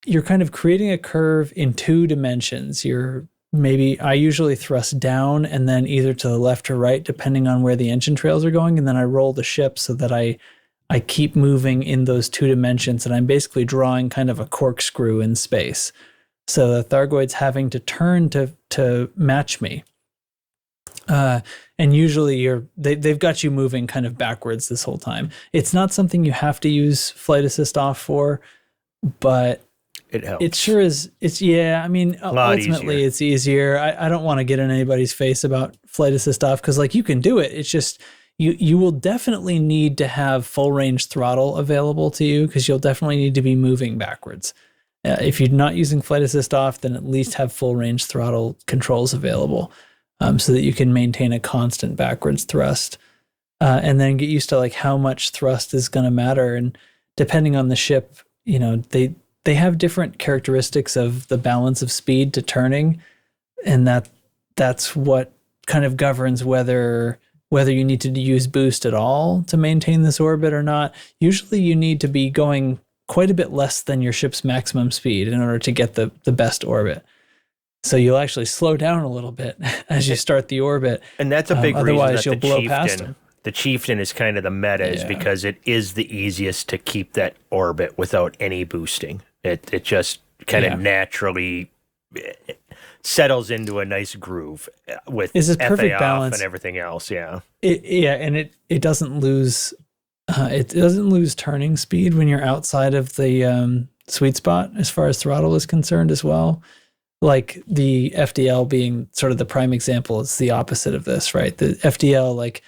you're kind of creating a curve in 2 dimensions. I usually thrust down and then either to the left or right, depending on where the engine trails are going. And then I roll the ship so that I keep moving in those 2 dimensions. And I'm basically drawing kind of a corkscrew in space. So the Thargoid's having to turn to match me. And usually they've got you moving kind of backwards this whole time. It's not something you have to use flight assist off for, but it helps. It sure is. Ultimately it's easier. I don't want to get in anybody's face about flight assist off because you can do it. It's just you will definitely need to have full range throttle available to you because you'll definitely need to be moving backwards. If you're not using flight assist off, then at least have full range throttle controls available. So that you can maintain a constant backwards thrust, and then get used to how much thrust is going to matter. And depending on the ship, they have different characteristics of the balance of speed to turning, and that's what kind of governs whether you need to use boost at all to maintain this orbit or not. Usually, you need to be going quite a bit less than your ship's maximum speed in order to get the best orbit. So you'll actually slow down a little bit as you start the orbit. And that's a big reason otherwise that you'll blow past them. The Chieftain is kind of the meta is because it is the easiest to keep that orbit without any boosting. It just kind of naturally settles into a nice groove with perfect FA balance off and everything else. Yeah. It doesn't lose turning speed when you're outside of the sweet spot as far as throttle is concerned as well. Like the FDL being sort of the prime example, it's the opposite of this, right? The FDL,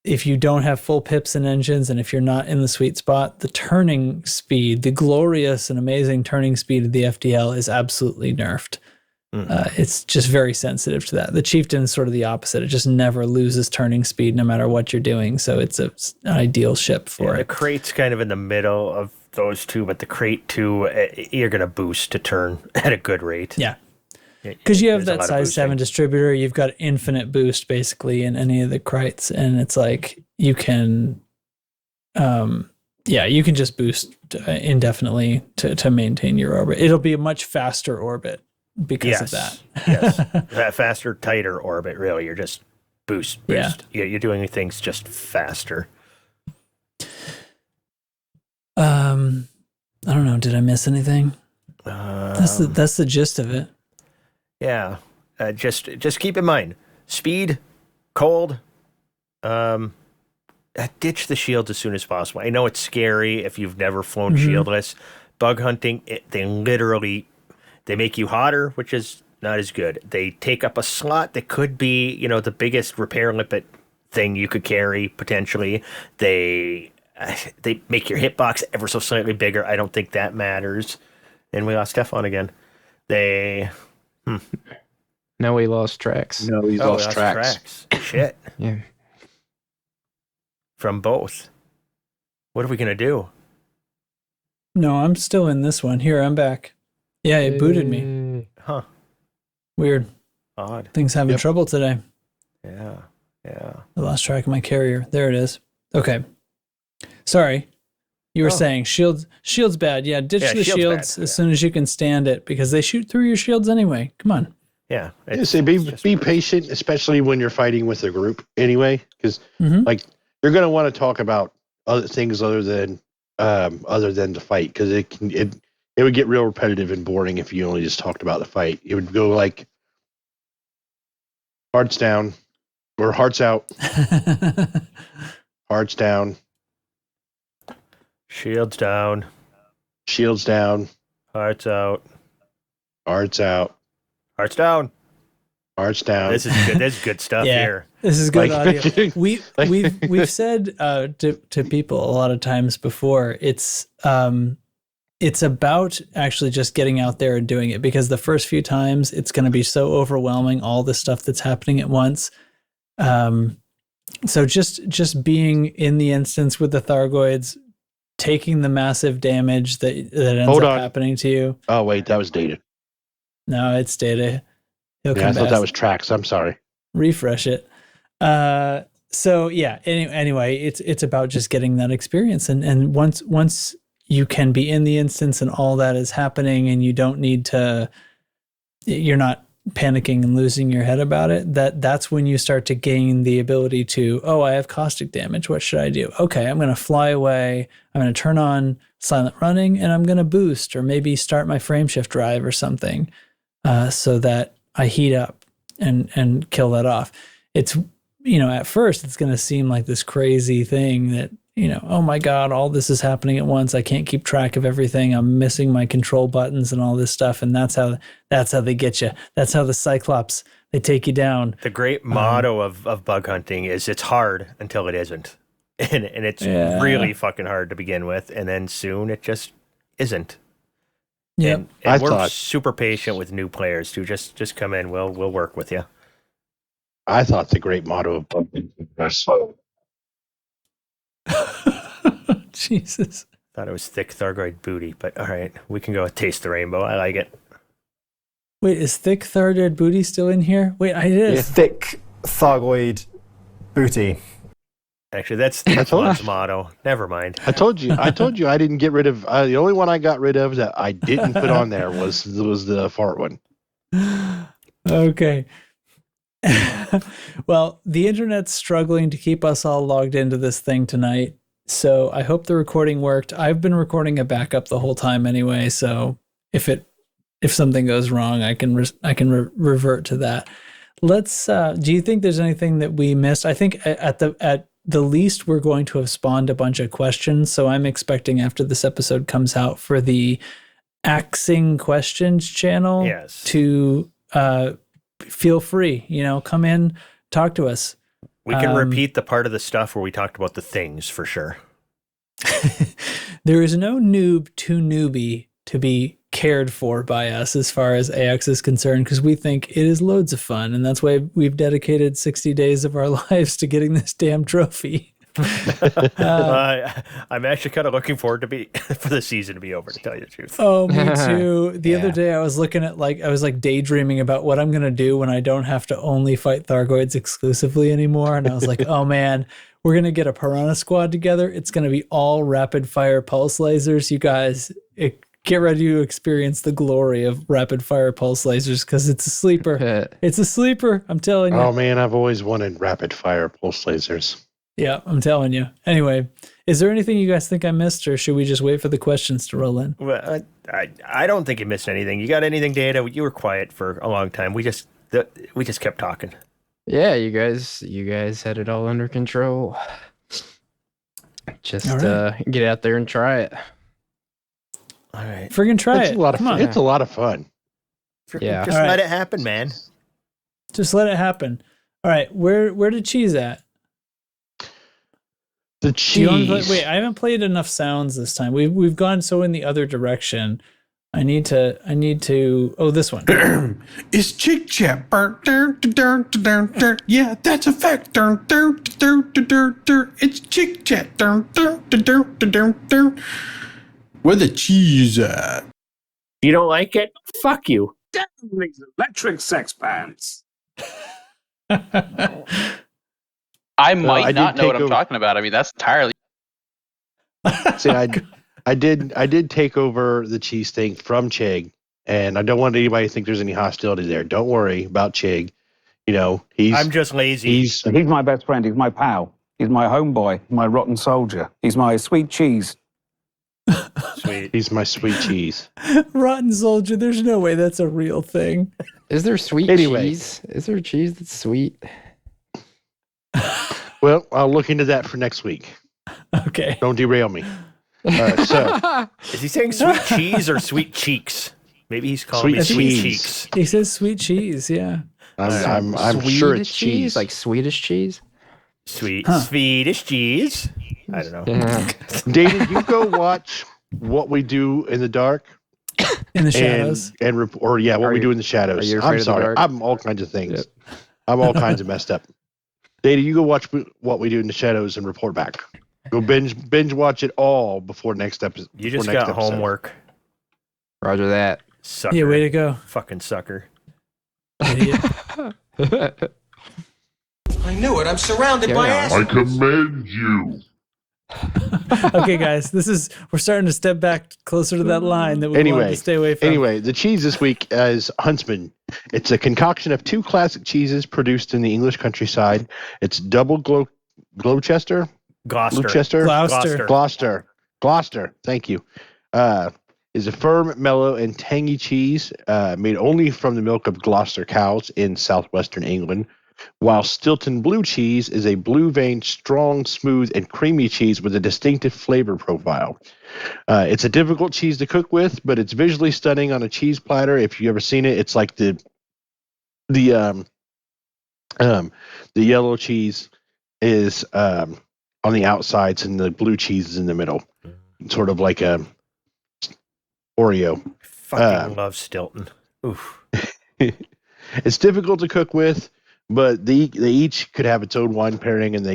if you don't have full pips and engines and if you're not in the sweet spot, the turning speed, the glorious and amazing turning speed of the FDL is absolutely nerfed. It's just very sensitive to that. The Chieftain is sort of the opposite. It just never loses turning speed no matter what you're doing. So it's an ideal ship for it. The Crate's kind of in the middle of those two, but the Crate 2, you're going to boost to turn at a good rate. Yeah. Because you have that size 7 distributor, you've got infinite boost basically in any of the Crates, and it's you can, you can just boost indefinitely to maintain your orbit. It'll be a much faster orbit because of that. Yes, that faster, tighter orbit, really. You're just boost. Yeah. You're doing things just faster. I don't know. Did I miss anything? That's the gist of it. Yeah. just keep in mind, speed, cold, ditch the shields as soon as possible. I know it's scary if you've never flown shieldless. Bug hunting, they make you hotter, which is not as good. They take up a slot that could be, the biggest repair limpet thing you could carry potentially. They make your hitbox ever so slightly bigger. I don't think that matters. And we lost Stefan again. No, we lost tracks. No, we lost tracks. Shit. Yeah. From both. What are we gonna do? No, I'm still in this one. Here, I'm back. Yeah, it booted me. Huh. Weird. Odd. Things having trouble today. Yeah. I lost track of my carrier. There it is. Okay. Sorry. You were saying shield's bad. Yeah, ditch the shields as soon as you can stand it, because they shoot through your shields anyway. Come on. Yeah. Be patient, especially when you're fighting with a group anyway, because like you're going to want to talk about other things other than the fight, because it would get real repetitive and boring if you only just talked about the fight. It would go like hearts down or hearts out, hearts down, shields down, shields down, hearts out, hearts out, hearts down, hearts down. This is good. This is good stuff here. This is good audio. We've said to people a lot of times before, it's about actually just getting out there and doing it, because the first few times it's going to be so overwhelming, all the stuff that's happening at once. So just being in the instance with the Thargoids, taking the massive damage that ends up happening to you. Oh wait, that was data. No, it's data. I thought that was tracks. I'm sorry. Refresh it. So yeah. Anyway, it's about just getting that experience, and once you can be in the instance and all that is happening, and you don't need to. You're not panicking and losing your head about it. That's when you start to gain the ability to. Oh, I have caustic damage. What should I do? Okay, I'm going to fly away. I'm going to turn on silent running, and I'm going to boost, or maybe start my frameshift drive or something, so that I heat up and kill that off. It's, at first it's going to seem like this crazy thing that, oh my God, all this is happening at once. I can't keep track of everything. I'm missing my control buttons and all this stuff. And that's how they get you. That's how the Cyclops, they take you down. The great motto of bug hunting is it's hard until it isn't. And it's really fucking hard to begin with. And then soon it just isn't. Yeah, and we're super patient with new players too. Just come in. We'll work with you. I thought the great motto of bug hunting was Jesus. Thought it was thick Thargoid booty, but all right, we can go with taste the rainbow. I like it. Wait, is thick Thargoid booty still in here? Wait, I did. Yeah, thick Thargoid booty. Actually, that's Stefan's motto. Never mind. I told you I didn't get rid of. The only one I got rid of that I didn't put on there was the fart one. Okay. Well, the internet's struggling to keep us all logged into this thing tonight, so I hope the recording worked. I've been recording a backup the whole time anyway, so if something goes wrong, I can revert to that. Let's. Do you think there's anything that we missed? I think at the least we're going to have spawned a bunch of questions, so I'm expecting after this episode comes out for the Axing Questions channel to feel free, come in, talk to us. We can repeat the part of the stuff where we talked about the things for sure. There is no noob too newbie to be cared for by us as far as AX is concerned, because we think it is loads of fun, and that's why we've dedicated 60 days of our lives to getting this damn trophy. I'm actually kind of looking forward for the season to be over, to tell you the truth. Oh, me too. The other day I was looking at I was daydreaming about what I'm going to do when I don't have to only fight Thargoids exclusively anymore. And I was like, oh man, we're going to get a Piranha squad together. It's going to be all rapid fire pulse lasers. You guys, get ready to experience the glory of rapid fire pulse lasers, because it's a sleeper. It's a sleeper. I'm telling you. Oh man, I've always wanted rapid fire pulse lasers. Yeah, I'm telling you. Anyway, is there anything you guys think I missed, or should we just wait for the questions to roll in? Well, I don't think you missed anything. You got anything, Data? You were quiet for a long time. We just We just kept talking. Yeah, you guys had it all under control. Just get out there and try it. All right. Friggin' try It's it. a lot of Come fun. on. It's a lot of fun. Yeah. Just let it happen, man. Just let it happen. All right. Where did cheese at? The Do you want to cheese. wait, I haven't played enough sounds this time. We've gone so in the other direction. I need to. Oh, this one. It's chick chat. Yeah, that's a fact. It's chick chat. Where the cheese at? You don't like it? Fuck you. Damn these electric sex pants. I might I not did know what take I'm over- talking about. I mean, that's entirely. See, I did take over the cheese thing from Chig, and I don't want anybody to think there's any hostility there. Don't worry about Chig. You know, I'm just lazy. He's my best friend. He's my pal. He's my homeboy. My rotten soldier. He's my sweet cheese. Sweet. He's my sweet cheese. Rotten soldier. There's no way that's a real thing. Is there sweet Anyway. cheese? Is there cheese that's sweet? Well, I'll look into that for next week. Okay. Don't derail me. So Is he saying sweet cheese or sweet cheeks? Maybe he's calling me Sweet sweet cheese. cheeks. He says sweet cheese. Yeah. I'm Swedish sure it's cheese. like Swedish cheese. Swedish cheese. I don't know. Yeah. David, you go watch What We Do in the Dark. In the shadows. What we do in the shadows. are you afraid I'm of the sorry. dark? I'm all kinds of things. I'm all kinds of messed up. Data, you go watch What We Do in the Shadows and report back. Go binge watch it all before next episode. You just got homework. Roger that. Sucker. Yeah, way to go. Fucking sucker. Idiot. I knew it. I'm surrounded by I assholes. commend you. Okay, guys, we're starting to step back closer to that line that we wanted to stay away from. Anyway, the cheese this week is Huntsman. It's a concoction of two classic cheeses produced in the English countryside. It's double Gloucester. Gloucester. Thank you. Is a firm, mellow, and tangy cheese made only from the milk of Gloucester cows in southwestern England. While Stilton Blue cheese is a blue-veined, strong, smooth, and creamy cheese with a distinctive flavor profile. It's a difficult cheese to cook with, but it's visually stunning on a cheese platter. If you've ever seen it, it's like the yellow cheese is on the outsides and the blue cheese is in the middle, sort of like a Oreo. Fucking love Stilton. Oof. It's difficult to cook with, but they each could have its own wine pairing, and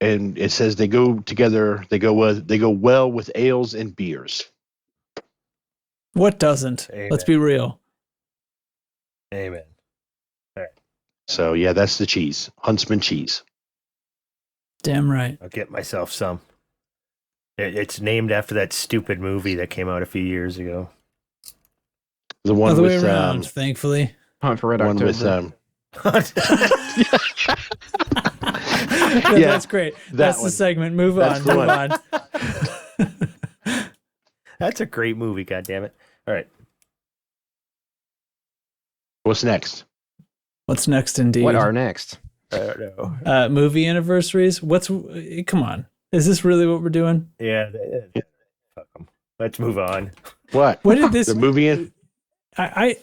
and it says they go together. They go well with ales and beers. What doesn't? Amen. Let's be real. Amen. All right. So yeah, that's the cheese, Huntsman cheese. Damn right. I'll get myself some. It's named after that stupid movie that came out a few years ago. The one Other with way around, thankfully. Hunt for Red one October. with Yeah, that's great. That's the one. segment. Move That's on. the Move one. on. That's a great movie, goddammit. All right. What's next? What's next, indeed? What are next? I don't know. Movie anniversaries? Come on. Is this really what we're doing? Yeah. Fuck 'em. Let's move on. What? What did this The movie in? I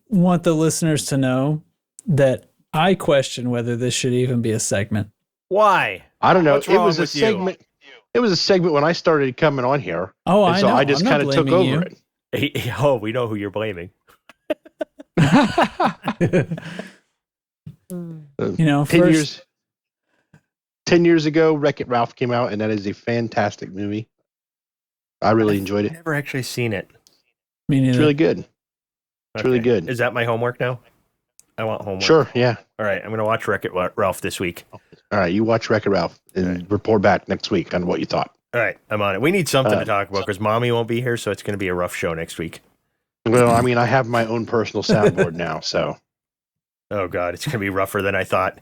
want the listeners to know that I question whether this should even be a segment. Why? I don't know. What's It wrong was a with you? segment. It was a segment when I started coming on here. Oh, and I so know. I just I'm not kind of took blaming over you. it. Oh, we know who you're blaming. You know, 10 years ago, Wreck-It Ralph came out, and that is a fantastic movie. I really enjoyed it. Never actually seen it. Me neither. It's really good. It's really Okay. good. Is that my homework now? I want homework. Sure, yeah. All right, I'm going to watch Wreck-It Ralph this week. All right, you watch Wreck-It Ralph and report back next week on what you thought. All right, I'm on it. We need something to talk about because Mommy won't be here, so it's going to be a rough show next week. Well, I mean, I have my own personal soundboard now, so. Oh, God, it's going to be rougher than I thought.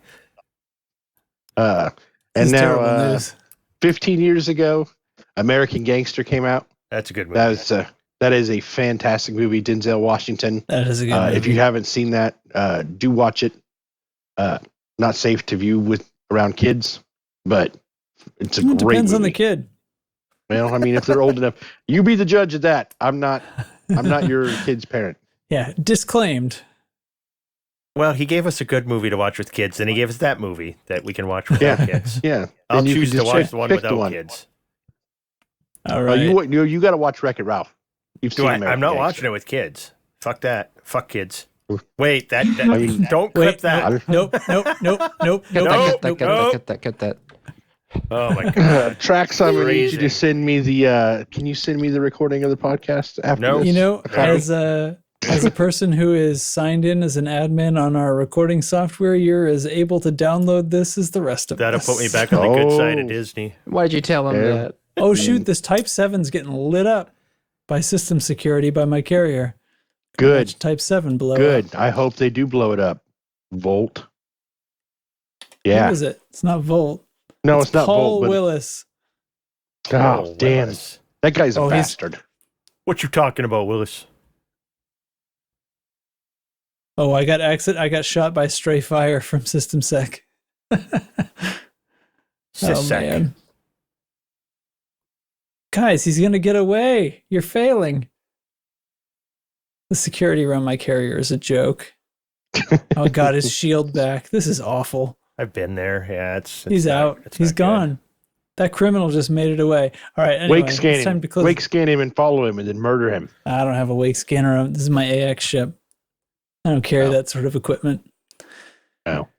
And is now, terrible news. 15 years ago, American Gangster came out. That's a good movie. That was That is a fantastic movie, Denzel Washington. That is a good movie. If you haven't seen that, do watch it. Not safe to view around kids, but it's a great depends movie. on the kid. Well, I mean, if they're old enough, you be the judge of that. I'm not your kid's parent. Yeah, disclaimed. Well, he gave us a good movie to watch with kids, then he gave us that movie that we can watch without kids. Yeah. I'll Then you choose can to just watch the one pick the without one. kids. All right. You got to watch Wreck-It Ralph. You've seen American I'm not Gangster. watching it with kids. Fuck that. Fuck kids. Wait, don't clip that. Nope. Cut that. Oh my god. Trax, I'm going to need you Crazy. to send me the. Can you send me the recording of the podcast after No. this? You know, as a person who is signed in as an admin on our recording software, you're as able to download this as the rest of That'll us. put me back on the good side of Disney. Why did you tell him Yeah. that? Oh shoot, this Type 7's getting lit up by system security by my carrier. Good. Watch Type 7 blow Good. up. I hope they do blow it up. Volt. Yeah. Who is it? It's not Volt. No, it's not Paul Volt. But, Willis. oh, damn. Willis. That guy's a Oh, he's- bastard. What you talking about, Willis? Oh, I got shot by stray fire from System Sec. Sissek. Man. Guys, he's going to get away. You're failing. The security around my carrier is a joke. Oh, God, his shield back. This is awful. I've been there. Yeah, it's He's not- out. it's He's not good. gone. That criminal just made it away. All right, anyway, Wake scan it's time him. to close. Wake scan him and follow him and then murder him. I don't have a wake scanner. This is my AX ship. I don't carry that sort of equipment. Oh.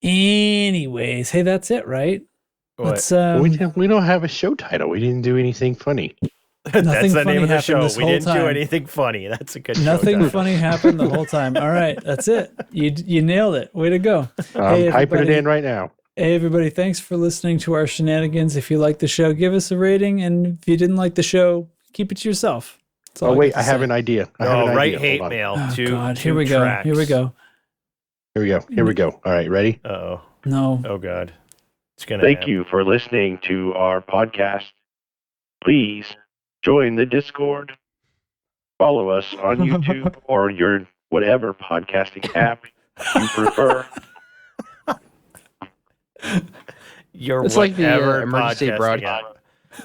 Anyways, hey, that's it, right? What? Let's we don't have a show title. We didn't do anything funny. Nothing That's the funny name of the happened show. this We whole didn't do time. anything funny. That's a good show Nothing title. funny happened the whole time. All right, that's it. You nailed it. Way to go. I'm typing it everybody. in right now. Hey, everybody, thanks for listening to our shenanigans. If you like the show, give us a rating. And if you didn't like the show, keep it to yourself. That's all Oh, wait. got to I have say. an idea. I have No, an write idea. hate Hold on. mail Oh, to God. to Here we go. Trax. Here we go. Here we go. Here we go. All right. Ready? Uh-oh. No. Oh, God. It's going to Thank you for listening to our podcast. Please join the Discord. Follow us on YouTube or your whatever podcasting app you prefer. Your It's like the whatever emergency podcasting broadcast. app.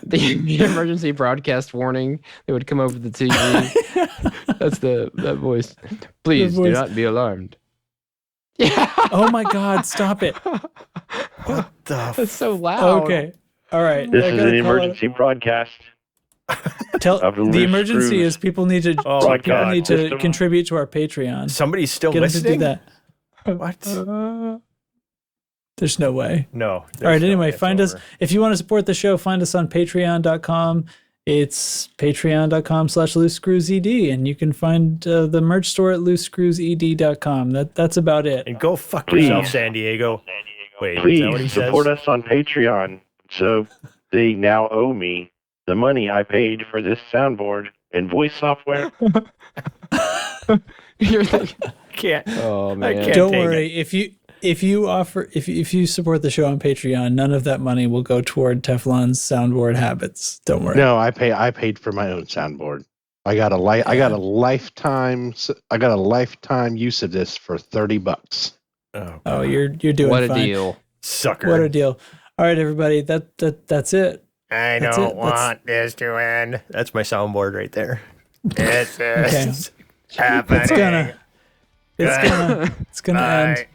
The emergency broadcast warning that would come over the TV. That's that voice. Please do voice. not be alarmed. Oh, my God. Stop it. What the That's so loud. Okay. All right. This I is gotta an call it. emergency broadcast. Tell of the the Loose emergency Screws is people need to Oh, my people God. need to System. contribute to our Patreon. Somebody's still Get them to do listening? that. What? There's no way. No. All right. there's no Anyway, way it's find us over. if you want to support the show. Find us on Patreon.com. It's patreon.com/loosescrewsed, and you can find the merch store at loosescrewsed.com. That's about it. And go fuck Please. yourself, San Diego. Wait, is that what he Please says? support us on Patreon so they now owe me the money I paid for this soundboard and voice software. You're thinking, Can't. oh I man. can't. Don't take worry. If you support the show on Patreon, none of that money will go toward Teflon's soundboard habits. Don't worry. No, I paid for my own soundboard. I got a lifetime use of this for $30. Oh, you're doing What a fine. deal. Sucker. What a deal. All right, everybody. That's it. I That's don't it. want this to end. That's my soundboard right there. It's Okay. happening. It's gonna end.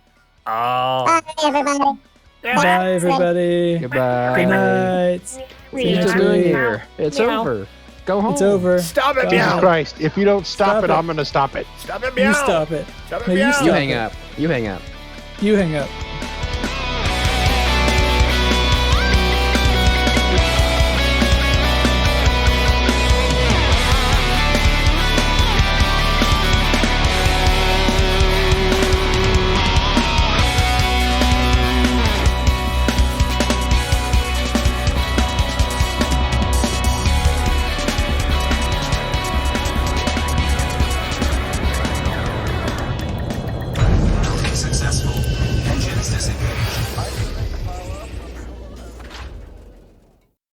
Oh. Bye, everybody. Bye, everybody. Goodbye. Good night. See What are you you next still doing week. here? It's over. Go home. It's over. Stop it, Go meow. home. Christ, if you don't stop Stop it, it. I'm going to stop it. Stop it, meow. You stop it. Stop it, No, you meow. stop You it. hang up. You hang up. You hang up.